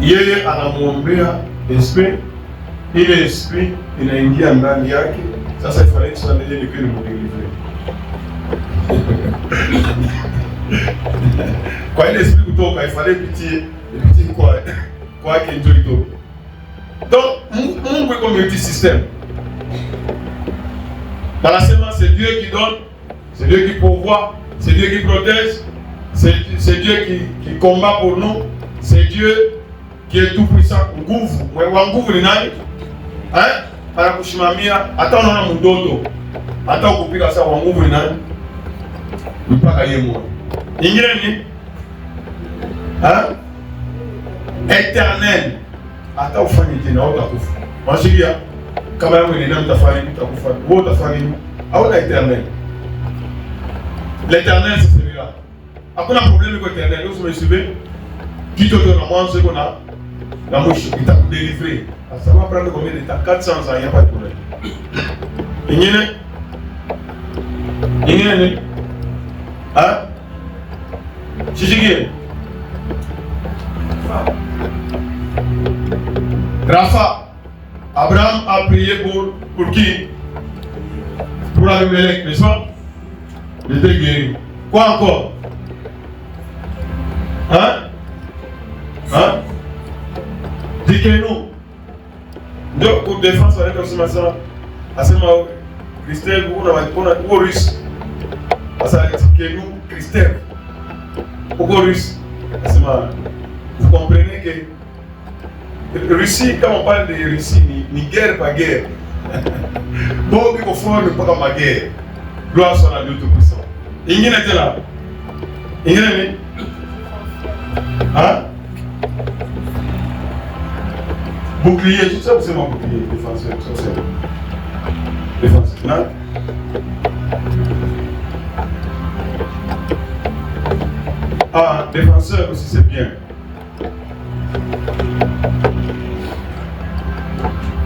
A: Yeye anamuombea esprit, ile esprit inaingia ndani yake. Sasa ifanye sana yeye ni kweli mdeliver. Kwa ile esprit kutoka ifanye pitie kwa yake ndio ito. Donc Mungu iko multi-système. Parasema c'est Dieu qui donne, c'est Dieu qui pourvoit, c'est Dieu qui protège, c'est Dieu qui combat pour nous, c'est Dieu qui est tout puissant. Nguvu, wa nguvu ni nani? Anakushimamia hata unaona mtoto, hata ukupika sawa, wa nguvu ni nani? Mpaka yeye mmoja. Ingine ni éternel. Hata ufanye tena utakufa. Mwashiria kama wewe ni nani utafanya utakufa. Wewe utafanya nini? Hauna éternel. L'éternel c'est celui-là. Hakuna problème kwa éternel. Leo umeshibe kitu ndio na mwanzo iko na mwisho itakudeliver. Sasa va prendre combien de temps? 400 ans, il n'y a pas de problème. Ingine ni Chichigie Rafa. Abraham a prié pour qui? Pour Abimelech, n'est-ce pas? Il était guéri. Quoi encore? Dis-nous. Donc, pour défense, on est comme ça. À ce moment, Christelle, on a russe. Ça dit nous, Christelle. Pourquoi russe? À ce moment, vous comprenez que Russie, quand on parle de Russie, ni guerre, pas guerre. Bon, il faut faire ne pas comme la guerre. Gloire soit à Dieu Tout-Puissant. Il y en a là. Il y en a. Bouclier, tout ça, c'est mon bouclier, défenseur, ça c'est défenseur. Non? Défenseur aussi c'est bien.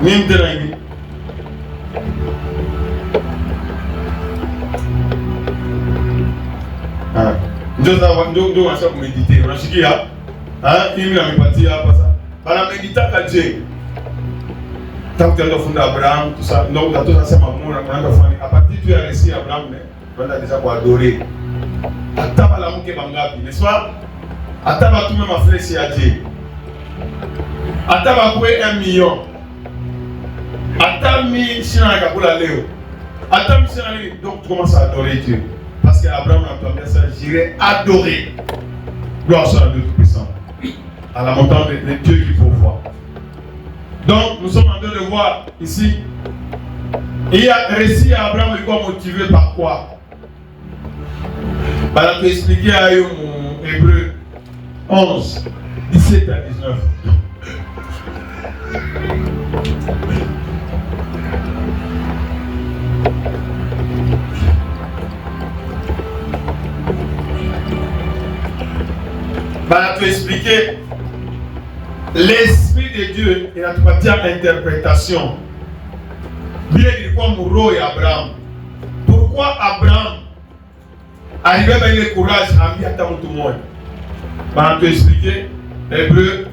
A: Mime de l'année. Ndio wanasha kumedite. Unashikia? Mimi nimepatia hapa sasa. Bana medita kaje. Tangu funda Abraham, tout ça. Donc dans tout ça c'est maman, on a fani. À partir du récit Abraham, on a déjà quoi adorer. Ataba la mke bangapi, n'est-ce pas? Ataba tout même affaire si aje. Ataba kwe 1 million. Atami sina kakula leo. Atami sina donc tu commences à adorer Dieu. Parce qu'Abraham a promis ça, j'irai adorer. Gloire soit à Dieu Tout-Puissant. À la montagne de Dieu qui pourvoit. Donc, nous sommes en train de voir ici. Il y a récit à Abraham, il est motivé par quoi? Par la expliquer à eux, mon Hébreu 11, 17 à 19. Bah, tu expliquer l'esprit de Dieu et notre partie interprétation. Bien dit quoi Mouro et Abraham. Pourquoi Abraham arrivait avec le courage à mis à tout le monde? Bah, tu expliquer Hébreu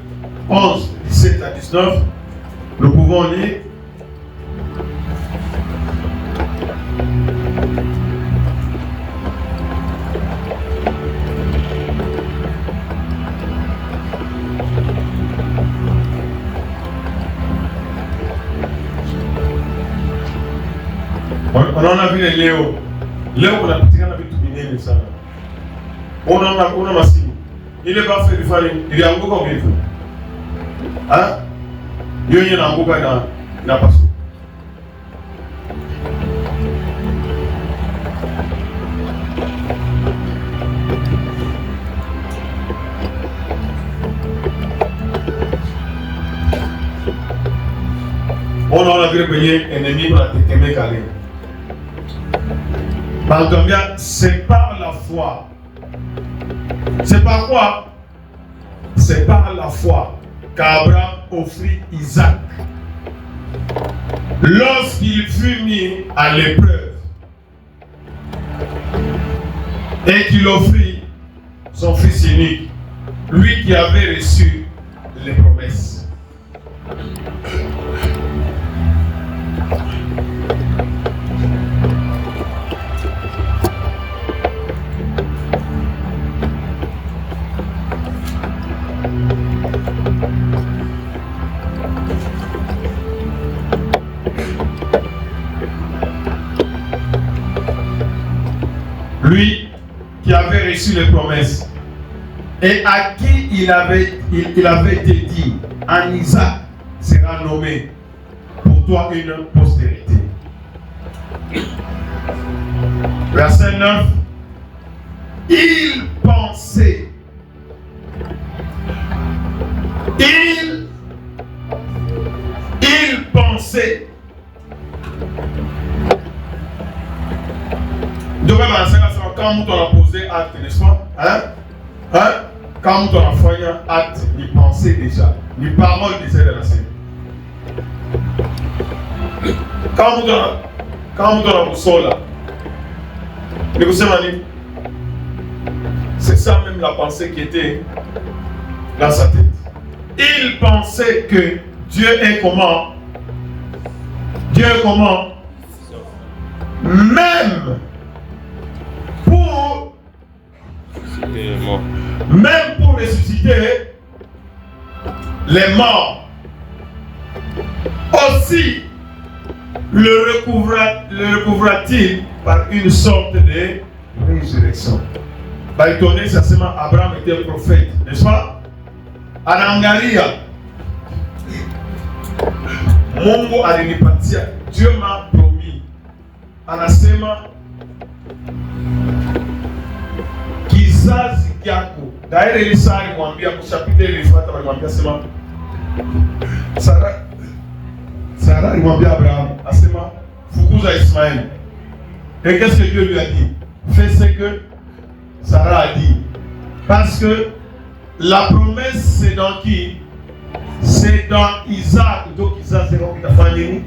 A: 11, 17 à 19. Nous pouvons lire. On en a vu les Léo. Léo, on a petit on a vu tout bien ça. On a massif. Il est pas fait de faire. Il est en gros comme il faut. Hein? Il y a un gros dans la passe. vile kwenye ennemi wanatekeme kale. Banatuambia c'est par la foi. C'est par quoi? C'est par la foi qu'Abraham offrit Isaac. Lorsqu'il fut mis à l'épreuve et qu'il offrit son fils unique, lui qui avait reçu les promesses. Lui qui avait reçu les promesses et à qui il avait été dit, en Isaac sera nommé pour toi une postérité. Verset 9. Il pensait, quand on a posé acte, n'est-ce pas? Quand on a fait un acte, il pensait déjà. Les paroles disaient de la scène. Quand on a poussé là, c'est ça même la pensée qui était dans sa tête. Il pensait que Dieu est comment? Dieu est comment? Même pour ressusciter les morts, aussi le recouvra-t-il par une sorte de résurrection. Bah, étonné, c'est seulement Abraham était un prophète, n'est-ce pas? Anangalia, Mungu alinipatia, Dieu m'a promis, anasema kizazi kyako. Daire Elisa alimwambia kushapita ile ifuata, alimwambia sema Sarah alimwambia Abraham, asema fukuza Ismaël. Et qu'est-ce que Dieu lui a dit? Fais ce que Sarah a dit. Parce que la promesse c'est dans qui? C'est dans Isaac. Donc Isaac c'est donc kitafanya.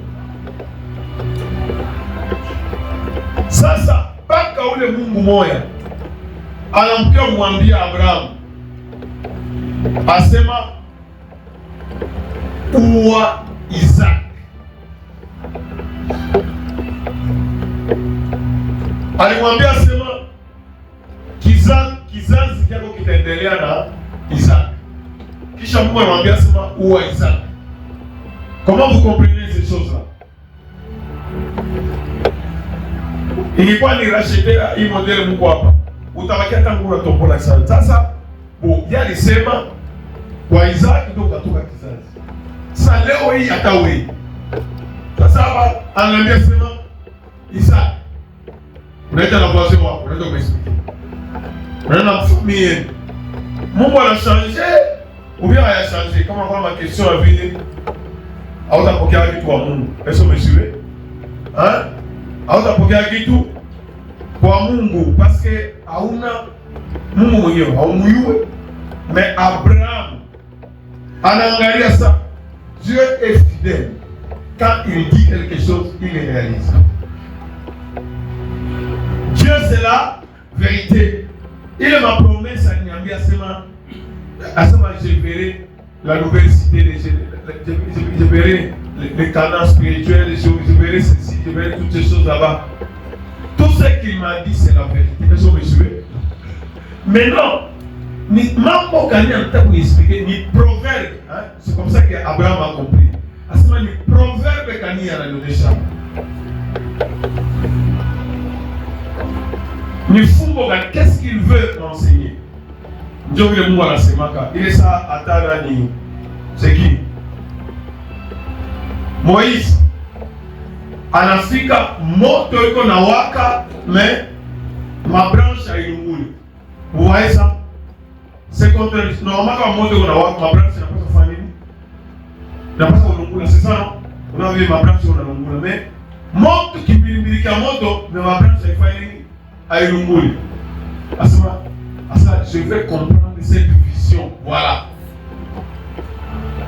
A: Sasa mpaka ule Mungu moya anamkia kumwambia Abraham, asema uwa Isaac. Alimwambia sema kizazi kyako kitaendelea na Isaac. Kisha Mungu alimwambia sema uwa Isaac. Comment vous comprenez ces choses-là? Ilikuwa ni rachetea hii modeli Mungu hapa. Utabakia tangu unatopola sana. Sasa yeye alisema kwa Isaac ndio utatoka kizazi. Sasa leo hii atawe. Sasa hapa ananiambia sema Isaac. Unaita na voisin wako, unaenda kuexpliquer. Unaenda mfumie. Mungu a changé ou bien a changé. Comment on va ma question à vide? Hautapokea kitu kwa Mungu. Est-ce que vous me suivez? Hein? Hautapokea kitu kwa Mungu parce que hauna Mungu mwenyewe, haumuyue. Mais Abraham anaangalia ça. Dieu est fidèle. Quand il dit quelque chose, il le réalise. Dieu c'est la vérité. Il m'a promis, ça niambia sema, je verrai la nouvelle cité, je verrai les canaux spirituels, je verrai ceci, je verrai toutes ces choses là-bas. Tout ce qu'il m'a dit, c'est la vérité. Est-ce que vous me suivez? Mais non, ni mambo gani anataka kuexpliquer, ni proverbe, hein? C'est comme ça qu'Abraham a compris. Asema ni proverbe gani ananionyesha. Ni fumbo gani, qu'est-ce qu'il veut enseigner? Ndio vile Mungu anasemaka. Ile saa atana ni c'est qui? Moïse anafika moto iko na waka mais ma branche hailunguli. Vous voyez ça? C'est contre normalement quand moto iko na waka ma branche inapaswa kufanya nini? Inapaswa kulungula, c'est ça non? kama vile mabranche unalungula, mais moto kimbiliki ya moto mais mabranche haifanyi hailunguli. Asema je vais comprendre cette vision. Voilà.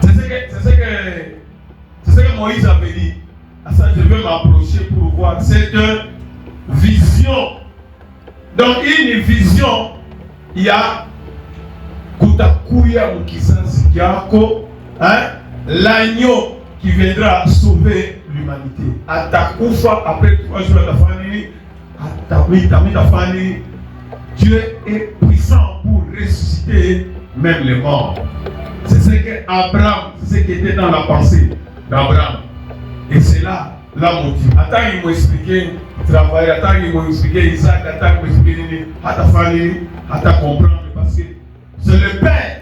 A: C'est ce que Moïse avait dit. Je vais m'approcher pour voir cette vision. Donc une vision, il y a kutakuya mkizazi kyako, l'agneau qui viendra sauver l'humanité. Atakufa après 3 jours atafani. Dieu est puissant pour ressusciter même les morts. C'est ce que Abraham, c'est ce qui était dans la pensée d'Abraham. Et c'est là la motive. Attends, il m'a expliqué travail, attends, il m'a expliqué Isaac, attends, il m'a expliqué ta famille, attends, comprendre, parce que c'est le Père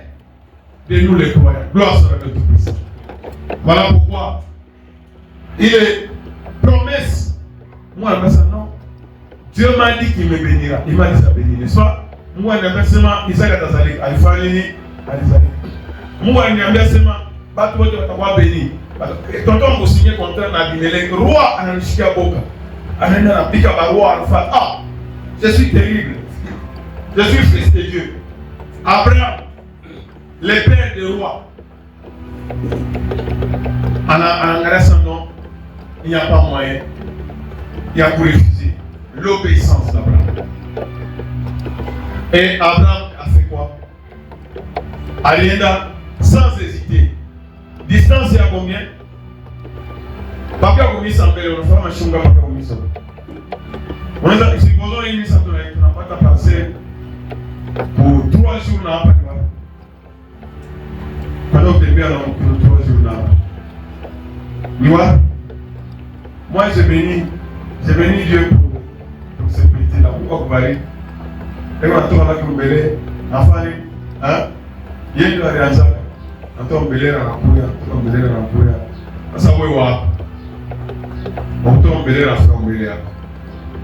A: de nous les croyants. Gloire soit à Dieu Tout-Puissant. Voilà pourquoi il est promesse. Moi, je dis non. Dieu m'a dit qu'il me bénira. Il m'a dit ça bénir, n'est-ce pas? Moi, je dis seulement Isaac a Tazalik, Alifani, Alizalik. Moi, je dis seulement Batou, tu vas béni. Tonton m'a signé contrat na Binelek. Roi ananishika boka. Anaenda na pika barua alfa. Ah, je suis terrible. Je suis fils de Dieu. Abraham, le père des rois. En restant non, il n'y a pas moyen. Il y a pour refuser l'obéissance d'Abraham. Et Abraham a fait quoi? Alienda sans hésiter. Distance, il y a combien? Papa a commis ça, mais on va faire un papa a commis ça. On a dit, supposons qu'il y a ça, on n'a pas passé pour 3 jours, on n'a pas de mal. Pendant que tu es bien, pour 3 jours, on n'a pas. Moi, j'ai béni Dieu pour ce petit là. Pourquoi vous parlez? Et quand on a tout belé, enfant, il y a une réaction. Quand on belé dans la couille, ça va voir. On tombe belé dans la couille.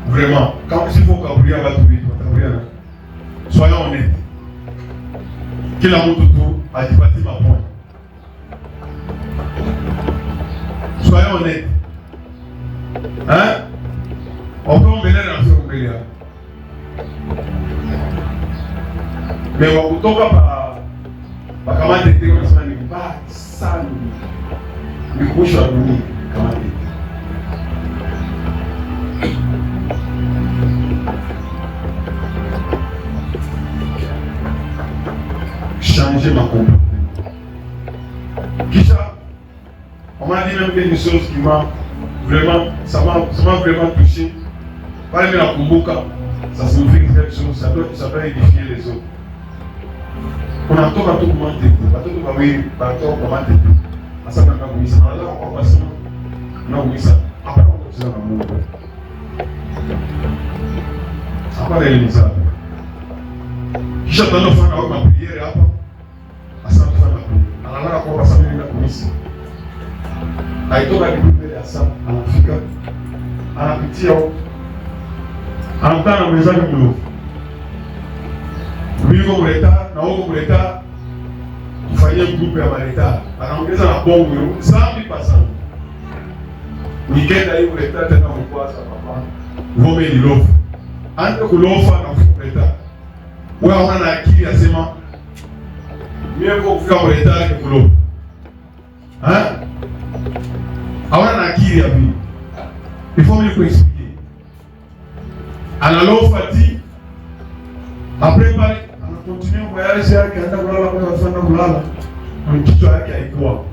A: Vraiment, quand il faut qu'Abraham va tout vite, soyons honnêtes. Qu'il a montré tout à débattre ma point. Soyons honnêtes. On peut emmener dans ce qu'on mais on ne peut pas comment t'étais on se dit pas ça nous couche à nous comment changer ma comportement. Kisha, on m'a dit même quelque chose qui m'a vraiment, ça m'a vraiment touché. Par exemple, la Kumbuka, ça signifie quelque chose, ça peut édifier les autres. On a tout comment t'aider, comment t'aider. À ça, on a commis ça. On a commis ça. Après, on continue à mon monde. Après, il y a ça. Kisha, tu as fait ma prière après. À ça, tu fais ma prière. Alors là, on va s'amener la commission. Aitoka kipindi ya saa anafika anapitia anakutana na mwenzake mlofu kuliko kuleta na huko kuleta kufanyia grupu ya maleta anaongeza na bongo sambi pasana nikenda hiyo kuleta tena mkwasa papa ngome ni lofu ande kulofa na kuleta wewe una akili asema mimi kwa kufika kuleta ni kulofa hawana na akili ya pili. Il faut me expliquer. Analofa dit après on continue le voyage yake anaenda kulala kwa sana kulala. Mkichwa yake haikuwa.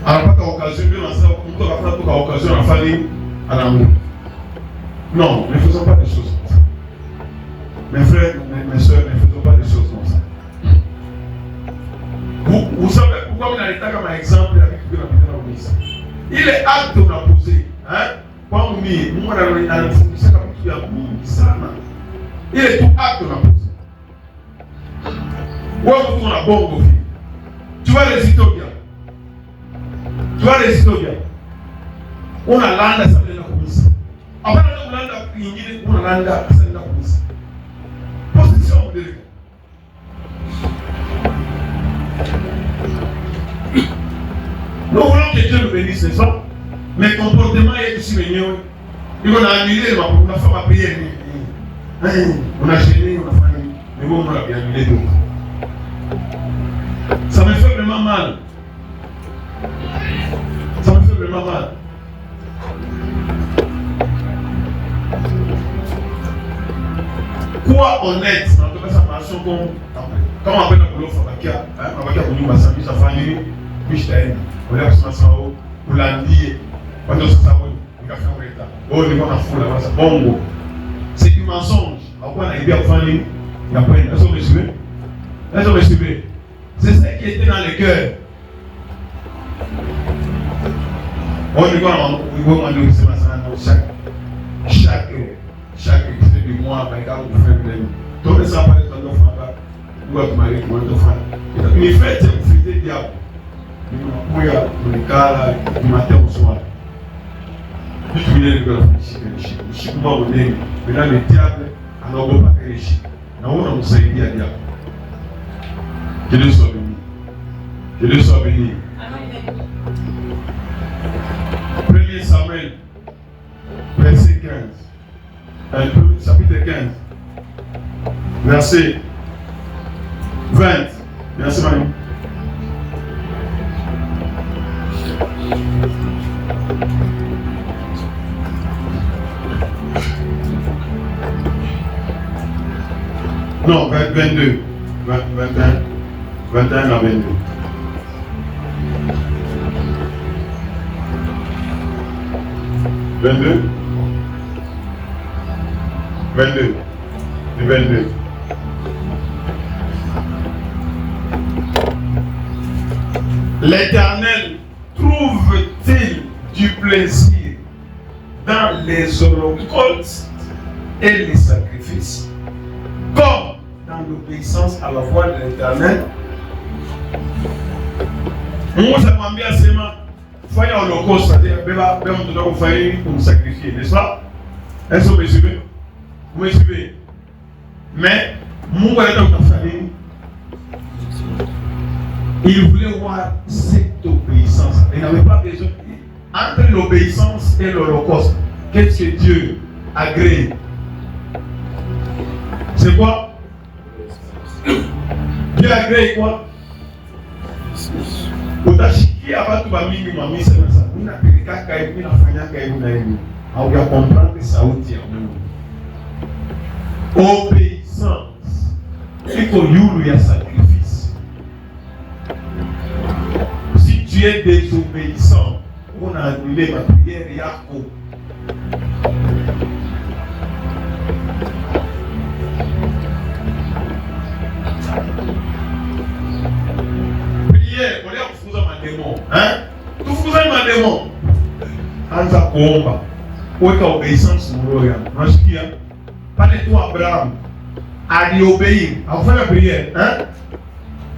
A: Anapata occasion bien ça mtu akapata toka occasion anafanya anamu. Non, ne faisons pas des choses comme ça. Mes frères, mes soeurs, ne faisons pas des choses comme ça. Vous savez pourquoi on a l'état comme exemple avec ce que nous avons dit. Ile acte unaposé, kwangu mimi Mungu ananifundisha kama kitu ya mingi sana. Ile tu acte unaposé. Wewe mtu una bongo hivi. Tu vas résister bien. Tu vas résister bien. Unalanda sana na kumisa. Hapana ndio unalanda nyingine unalanda sana na kumisa. Position mbele. Nous voulons que Dieu nous bénisse, n'est-ce pas? Mais comportement est aussi mignon. Et on a annulé, on a fait ma prière. On a gêné, on a fait. Mais bon, on a bien annulé d'autres. Ça me fait vraiment mal. Ça me fait vraiment mal. Quoi honnête, en tout cas, ça marche comme on appelle la boulot Fabakia, on va dire que sa famille, Michel, on a fait ça au Hollandais, on a fait ça au café en l'état. Oh, on est pas fou là, ça bon. C'est du mensonge. Après, on a aidé à famille, il y a pas une. Est-ce que vous me suivez? C'est ça qui était dans le cœur. On est chaque extrait du mois, vous faites tout ça va être dans votre mari, votre femme. Mais faites, vous faites des diables. Vous pouvez le cas du matin au soir. Vous pouvez le faire, le chic, maintenant le diable, alors on va pas le chic. On s'est dit à diable. Que Dieu soit béni. Que Dieu soit béni. 1 Samuel, verset 15. Chapitre 15. Verset 20. Merci Marie. Non, 22. 21 à 22. Du 22. L'Éternel trouve-t-il du plaisir dans les holocaustes et les sacrifices, comme dans l'obéissance à la voix de l'Éternel? Moi, ça m'a bien seulement faire un holocauste, c'est-à-dire qu'on doit faire pour nous sacrifier, n'est-ce pas? Est-ce que vous me suivez? Vous me suivez? Mais, mon famille, il voulait voir cette obéissance. Il n'avait pas besoin. Entre l'obéissance et l'holocauste, qu'est-ce que Dieu agrée? C'est quoi? Dieu agrée quoi? Utashiki abantu bamingi mamisa na sana. Mimi napeleka kai, mimi nafanya kai na hivi. Au ya comprendre sauti ya Mungu. Obéissance. Iko yulu ya sacrifice. Si tu es désobéissant, on a annulé ma prière yako. On est kufuza mademo, hein? Tufuza mademo. Anza kuomba. Weka obéissance moyo yangu. Unasikia? Pale tu Abraham aliobéir. Afanya prière, hein?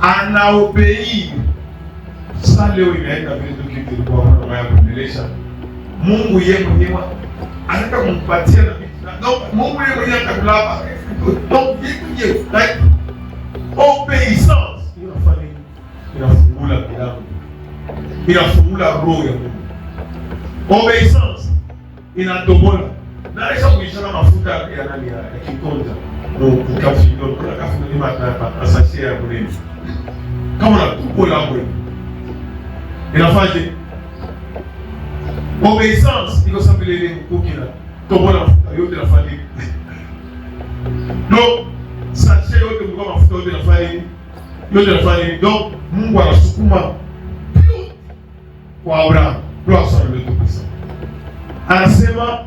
A: Anaobéir. Sasa leo inaenda vile tu kitu kwa mambo ya kuendelesha. Mungu yeye mwenyewe anataka kumpatia na vitu. Mungu yeye mwenyewe atakulapa. Donc yeye like obéissance. Inafungula kidamu, inafungula roho ya Mungu. Obedience inatobola. Na kisha kuishana mafuta ya nani ya kikonja. Ndio ukafindo, kuna kafindo ni matata asasi ya kuleni. Kama na tukola wewe. Inafaje? Obedience iko sababu ile mkukina. Tobola mafuta yote nafanya. Donc sasa yote mko mafuta yote nafanya. Yote nafanya. Donc Mungu anasukuma kwa Abraham. Gloire soit le Tout-Puissant. Anasema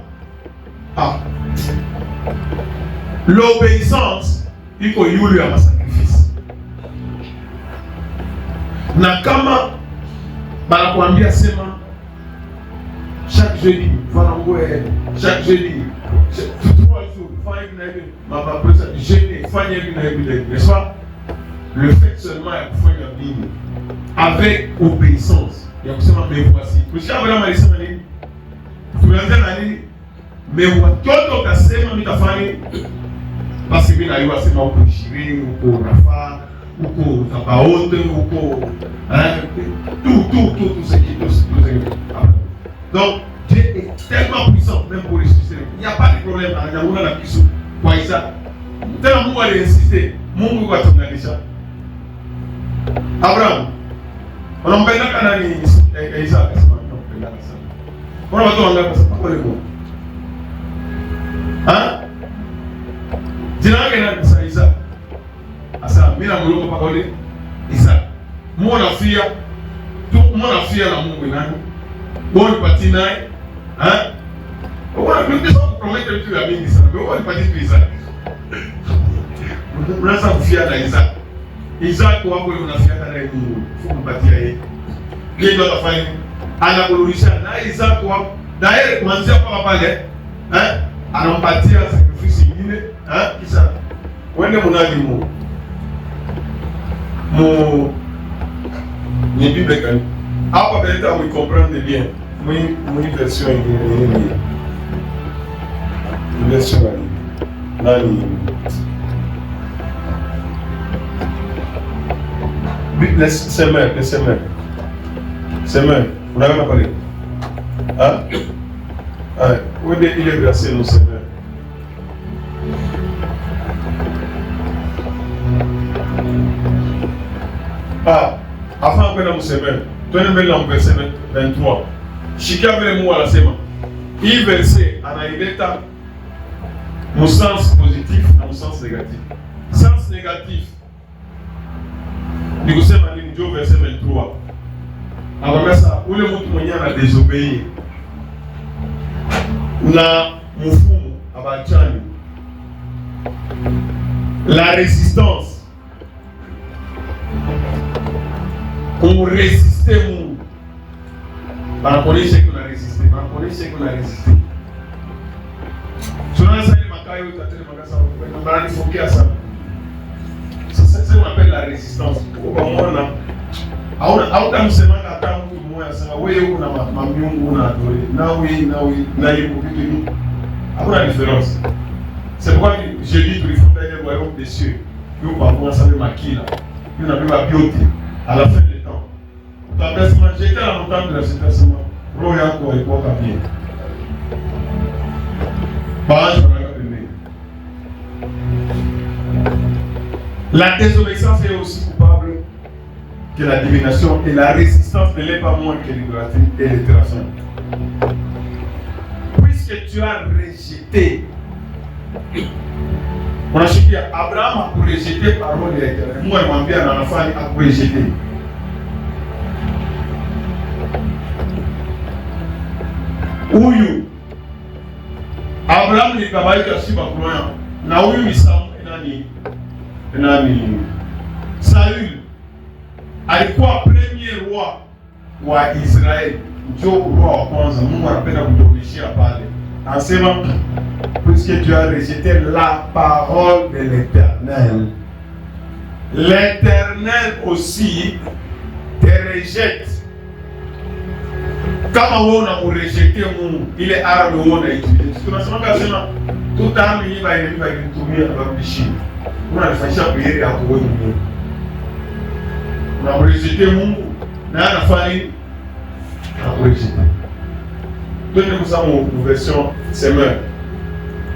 A: l'obéissance iko yule ya masacrifice. Na kama banakuambia sema chaque jeudi fanya ngoe, chaque jeudi 3 jours fanya hivi na hivi, mama pesa jeudi fanya hivi na hivi, n'est-ce pas? Le fait seulement ya kufanya Bible avec obéissance ya kusema me voici. Monsieur Abraham alisema nini? Tunaanza na nini? Me watoto kasema nitafanya basi mimi na yeye asema uko 20 uko unafaa uko tabaote, uko tout ce qui donc Dieu est tellement puissant même pour ressusciter. Il n'y a pas de problème à Nyamuna na Kisu kwa Isaac. Tellement Mungu aliinsister, Mungu kwa tunganisha. Abraham, unampenda nani Isaac? Unampenda sana. Mbona watu wangapi sasa kwa leo? Jina lake nani sasa Isaac? Asa mimi na mloko paka ule Isaac. Mwana fia na Mungu nani? Boni pati naye. Wana mimi sasa kupromete vitu vya mingi sana. Wewe unapati tu Isaac. Unaweza kufia na Isaac. Isaac wako unafia na Mungu. Fumpatia yeye. Yeye ndo atafanya. Anakurudisha na Isaac wako. Na yeye kuanzia pale anampatia sacrifice nyingine, kisha wende munadi ni Bible gani? Hapa beleza vous comprendre bien. Moi version ingine. Version gani? Nani? Bible semaine. Unaona pale? Où il est versé nos semaines? Avant que nous semaine, tu es dans verset 23. Chika vile Mungu anasema. Hii verset anaileta mu sens positif na mu sens négatif. Sens négatif ni kusema ni ndio verset 23. Anamwambia ule mtu mwenyewe ana désobéir na mfumo abachani la résistance pour résister Mungu banakonesha kuna résister tunaanza ile makayo utatele makasa bana nifokea sana sasa c'est on appelle la résistance kwa mwana au tamsema hata mtu mmoja sana wewe una mamiungu una adore na hiyo vitu hivi hakuna différence. C'est pourquoi Jésus pour fonder le royaume des cieux nous pas pour savoir makila nous n'avons pas beauté à la fin du temps. T'abaissement j'étais à l'entendre de la citation roho yako haikuwa bien baadhi wanakapenda. La désobéissance est aussi coupable que la divination et la résistance ne l'est pas moins que l'idolâtrie et l'altération. Puisque tu as rejeté, on a dit Abraham a rejeté la parole de l'Éternel. Moi, je m'en viens dans la famille à rejeter. Huyu Abraham ni kawaida si bakroya na huyu ni nani Saül alikuwa premier roi wa Israeli, ndio roi wa kwanza. Mungu anapenda kutuonyesha pale, anasema puisque tu as rejeté la parole de l'Éternel, l'Éternel aussi te rejette. Kama wewe unamrejete Mungu, ile arme wewe unaitumia. Tunasema kasema tuta hii ilitumia kurudishia. Unafanyisha priere hapo wewe mwenyewe. Unamrejete Mungu na anafanya nini? Anarejete. Donnez-nous ça mon version semaine.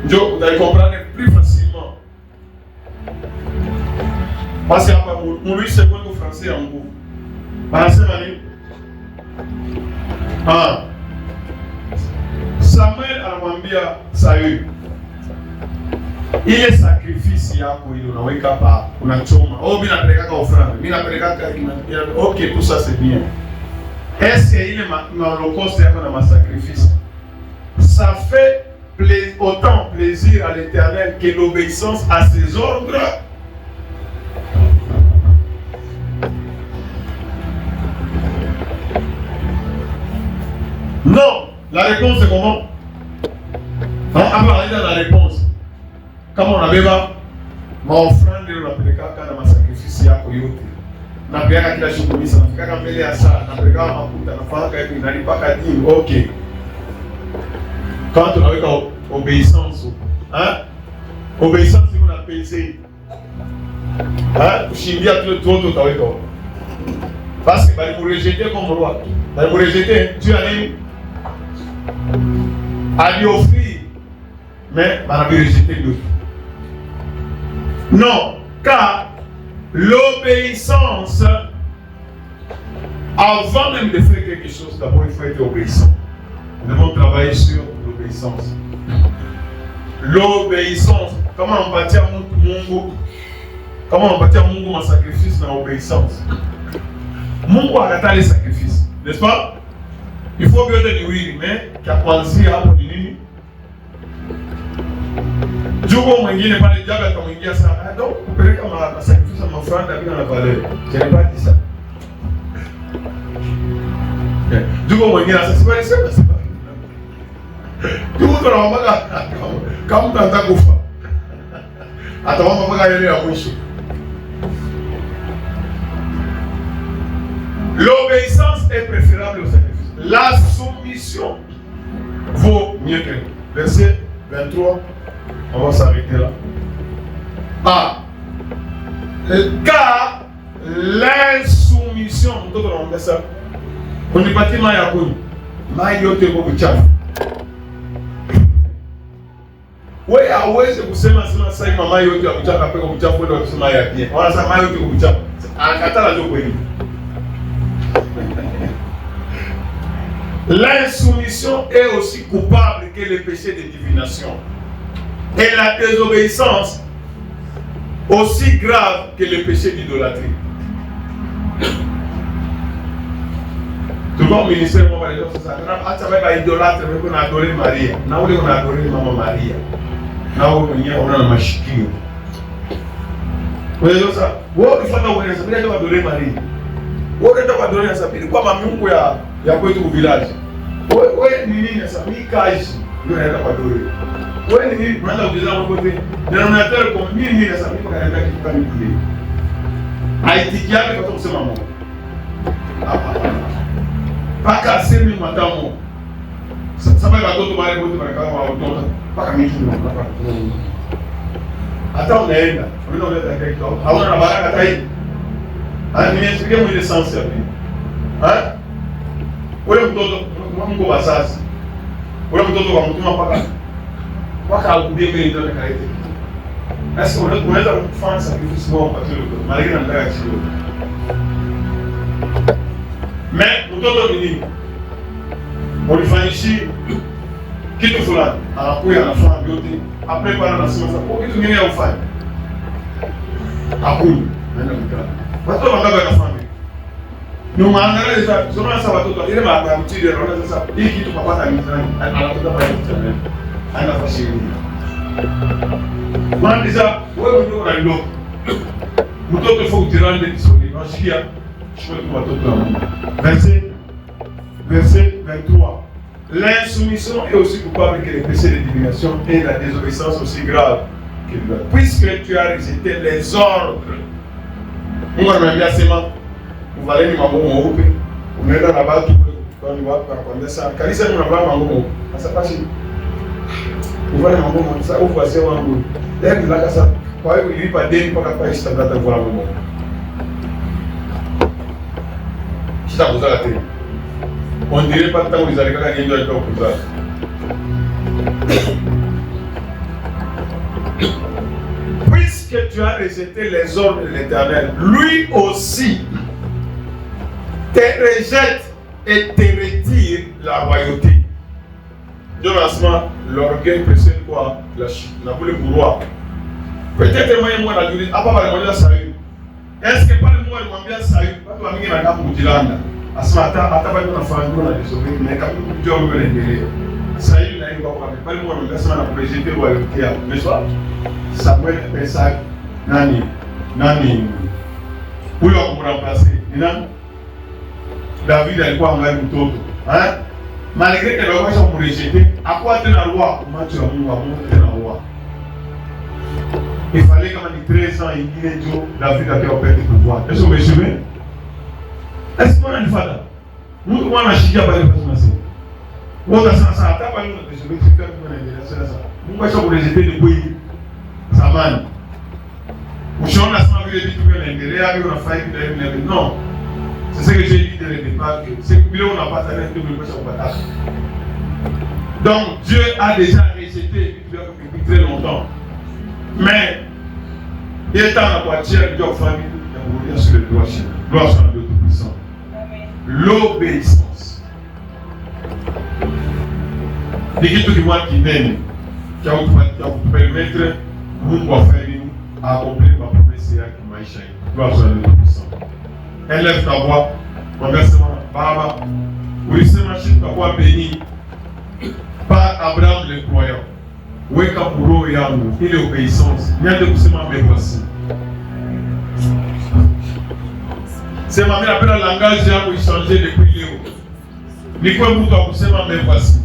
A: Vous allez comprendre plus facilement. Parce que mon lui c'est quoi français en gros. Anasema nini? Samuel anamwambia Saül, ile sacrifice yako ile unaweka hapa unachoma. Mimi napeleka offrande, mimi napeleka OK, tout ça c'est bien. Est-ce que ile holocauste yako na sacrifice ça fait autant plaisir à l'Éternel que l'obéissance à ses ordres? Non, la réponse c'est comment? Avant la réponse, comme on avait ma offrande on appelait quand ma sacrifice yako yote. Na pia kila shughuli sana, fika mbele ya saa, na pia mafuta na faka hivi nalipaka dini. OK. Quand on avait obéissance, obéissance c'est qu'on a pesé. Kushindia tout utaweka huko. Parce que bali rejeter comme roi. Bali rejeter, Dieu a dit à lui offrir, mais bali rejeter d'autres. Non, car l'obéissance, avant même de faire quelque chose, d'abord il faut être obéissant. Nous devons travailler sur l'obéissance. L'obéissance, comment on bâtit Mungu? Comment on bâtit Mungu en sacrifice dans l'obéissance? Mungu a les sacrifices, n'est-ce pas? Il faut bien te dire, mais qu'à penser à mon nini. Jugo mwingine pale jaga akamwingia sana. Donc kupeleka sacrifice à ma frère David dans la valeur. Je n'ai pas dit ça. Jugo mwingine sasa sibali sema sasa. Jugo tunaomba kama mtaka kufa. Ataomba mpaka ile ya mwisho. L'obéissance est préférable au sacrifice. La soumission vaut mieux que. Verset 23. On va s'arrêter là. Car l'insoumission, on met ça. On est parti maya kuni. Maya yote kwa uchafu. Wewe hauwezi kusema sasa hivi mama yote ya uchafu apeka uchafu ndio kusema ya pia. Wanasema maya yote kwa uchafu. Akatala ndio kweli. L'insoumission est aussi coupable que le péché de divination. Et la désobéissance aussi grave que le péché d'idolâtrie. Tout le monde ministère moi par exemple c'est ça. Hata baba idolâtre mais qu'on adore Maria. Na ule on adore mama Maria. Na ule mwenyewe unaona mashikio. Wewe sasa, wewe ukifuata uone sasa bila adore Maria. Wewe unataka adore sasa bila kwa miungu ya kwetu ku village. Wewe ni nini sasa? Mimi kazi ndio naenda kwa adore. Wewe ni nini? Unaanza kujiza mambo yote. Na unataka kwa mimi sasa mimi kaenda kitu kama kile. Haitikiane kwa kusema Mungu. Paka asemi matamu. Sababu watoto wale wote wanakaa watoto paka mimi tunapata. Hata unaenda unaleta kitu. Hauna na baraka tai. Nimesikia mwile sense hapo. Wewe mtoto Mungu wazazi. Wewe mtoto wa mtuma paka akubie mbele ndio kaite. Sasa unaweza kufanya sacrifice moja kwa kile malingana na ndaya chini. Mais mtoto ni nini? Ulifanyishi kitu fulani, anakuja anafanya vyote, après bana anasema sasa kwa kitu kingine ufanye. Hakuna, naenda mtaa. Watoto wangapi wanafanya? Ni maana sasa soma sasa watoto ile mambo ya mtidi anaona sasa hii kitu papata ni nani? Anatoka pale mtaani. Ana fashion. Mwandiza wewe ndio unalo. Mtoto faut tirande disoni. Nasikia chukua watoto wa Mungu. Verset 23. L'insoumission est aussi coupable que le péché de divination et la désobéissance aussi grave que le meurtre. Puisque tu as rejeté les ordres. Mungu anamwambia sema uvaleni mambo meupe. Unaenda na watu kwa ni wapi anakuambia sana. Kanisa ni unavaa mambo meupe. Sasa basi uvale mambo meupe. Sasa ufuasie wangu. Leo ni laka sasa. Kwa hiyo ilipa deni mpaka kwa istabata kwa mambo meupe. Sita kuzala tena. On dirait pas que vous allez gagner de temps pour ça. Puisque tu as rejeté les ordres de l'Éternel, lui aussi te rejette et te retire la royauté. De lancement, l'orgueil précède quoi? La chute. La boule pour roi. Peut-être moi la durée. Ah pas le salut. Est-ce que pas le moi le bien salut? Pas toi mingi na kapu kutilanda. Asmata hata bado nafanya na disobey na kapu kujua mbele mbele. Sahihi na hiyo kwa pale mwa mnasema na kurejeter royauté. Mais soit Samuel pesa nani huyo kumremplacer. Ni nani? David alikuwa angali mtoto. Malgré que le roi soit rejeté, à quoi tena roi? Macho ya Mungu amonte tena roi. Il fallait comme en 13 ans il est Dieu David a perdu le pouvoir. Est-ce que vous me suivez? Est-ce qu'on a une fada? Nous on a chié par les personnes. On a ça hata pas nous de jouer faire pour la ça. Mungu acha kurejeter depuis zamani. Ushaona sana vile dit tout l'intérêt, on a failli non. C'est ce que j'ai dit dès le départ, que c'est que on n'a pas talent de nous sur bataille. Donc Dieu a déjà rejeté depuis très longtemps. Mais il est temps à partir de Dieu famille de mourir sur le doigt. Gloire soit à Dieu Tout-Puissant. L'obéissance. L'équipe du mois qui mène, qui a vous permettre vous à accomplir ma promesse et à qui m'a échoué. Gloire soit à Dieu Tout-Puissant. Élève ta voix, remerciement, Baba. Oui, c'est ma chute, ta voix bénie par Abraham le croyant. Oui, Kapuro et Amour, et l'obéissance. Viens de pousser ma mère voici. C'est ma mère appelle le langage, j'ai changé depuis Léo. Nico Mouto a poussé ma mère voici.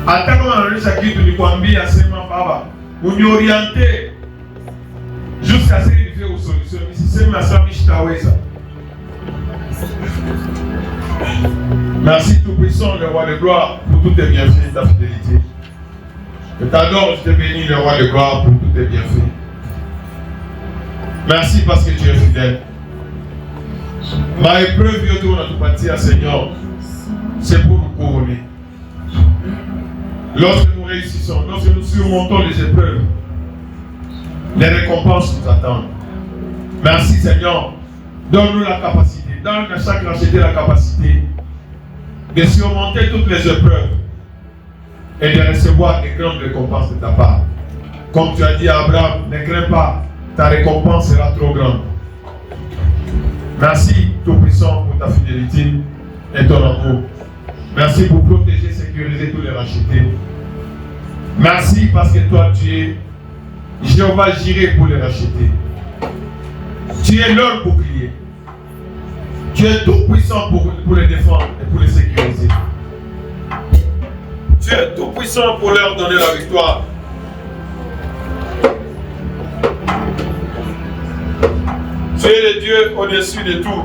A: Attends, on a réussi à quitter le Kwambi à Sema Baba. On y orienté jusqu'à ce qu'il fait aux solutions. Ici, c'est ma soeur Mishtaweza. Merci Tout-Puissant, le roi de gloire, pour tous tes bienfaits et ta fidélité. Je t'adore, je te bénis, le roi de gloire, pour tous tes bienfaits. Merci parce que tu es fidèle. Ma épreuve, Yoto, on a tout parti à Seigneur, c'est pour nous couronner. Lorsque nous réussissons, lorsque nous surmontons les épreuves, les récompenses nous attendent. Merci Seigneur. Donne-nous la capacité, donne à chaque racheté la capacité de surmonter toutes les épreuves et de recevoir des grandes récompenses de ta part. Comme tu as dit à Abraham, ne crains pas, ta récompense sera trop grande. Merci Tout-Puissant pour ta fidélité et ton amour. Merci pour protéger, sécuriser tous les rachetés. Merci parce que toi tu es Jéhovah Jireh pour les racheter. Tu es leur bouclier. Tu es tout puissant pour les défendre et pour les sécuriser. Tu es tout puissant pour leur donner la victoire. Tu es le Dieu au-dessus de tout.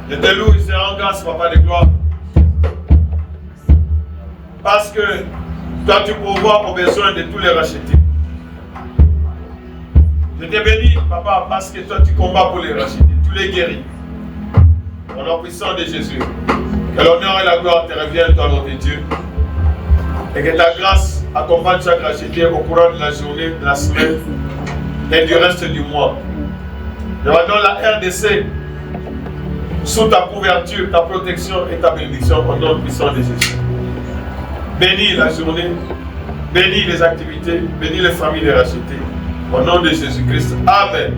A: Je te loue et je te rends grâce, Papa de gloire. Parce que toi tu pourvois aux besoins de tous les rachetés. Je te bénis, Papa, parce que toi tu combats pour les racheter, tous les guéris. Au nom puissant de Jésus. Que l'honneur et la gloire te reviennent, toi, nom de Dieu. Et que ta grâce accompagne chaque racheté au courant de la journée, de la semaine et du reste du mois. Je donne la RDC sous ta couverture, ta protection et ta bénédiction au nom puissant de Jésus. Bénis la journée, bénis les activités, bénis les familles des rachetés. Au nom de Jésus-Christ. Amen.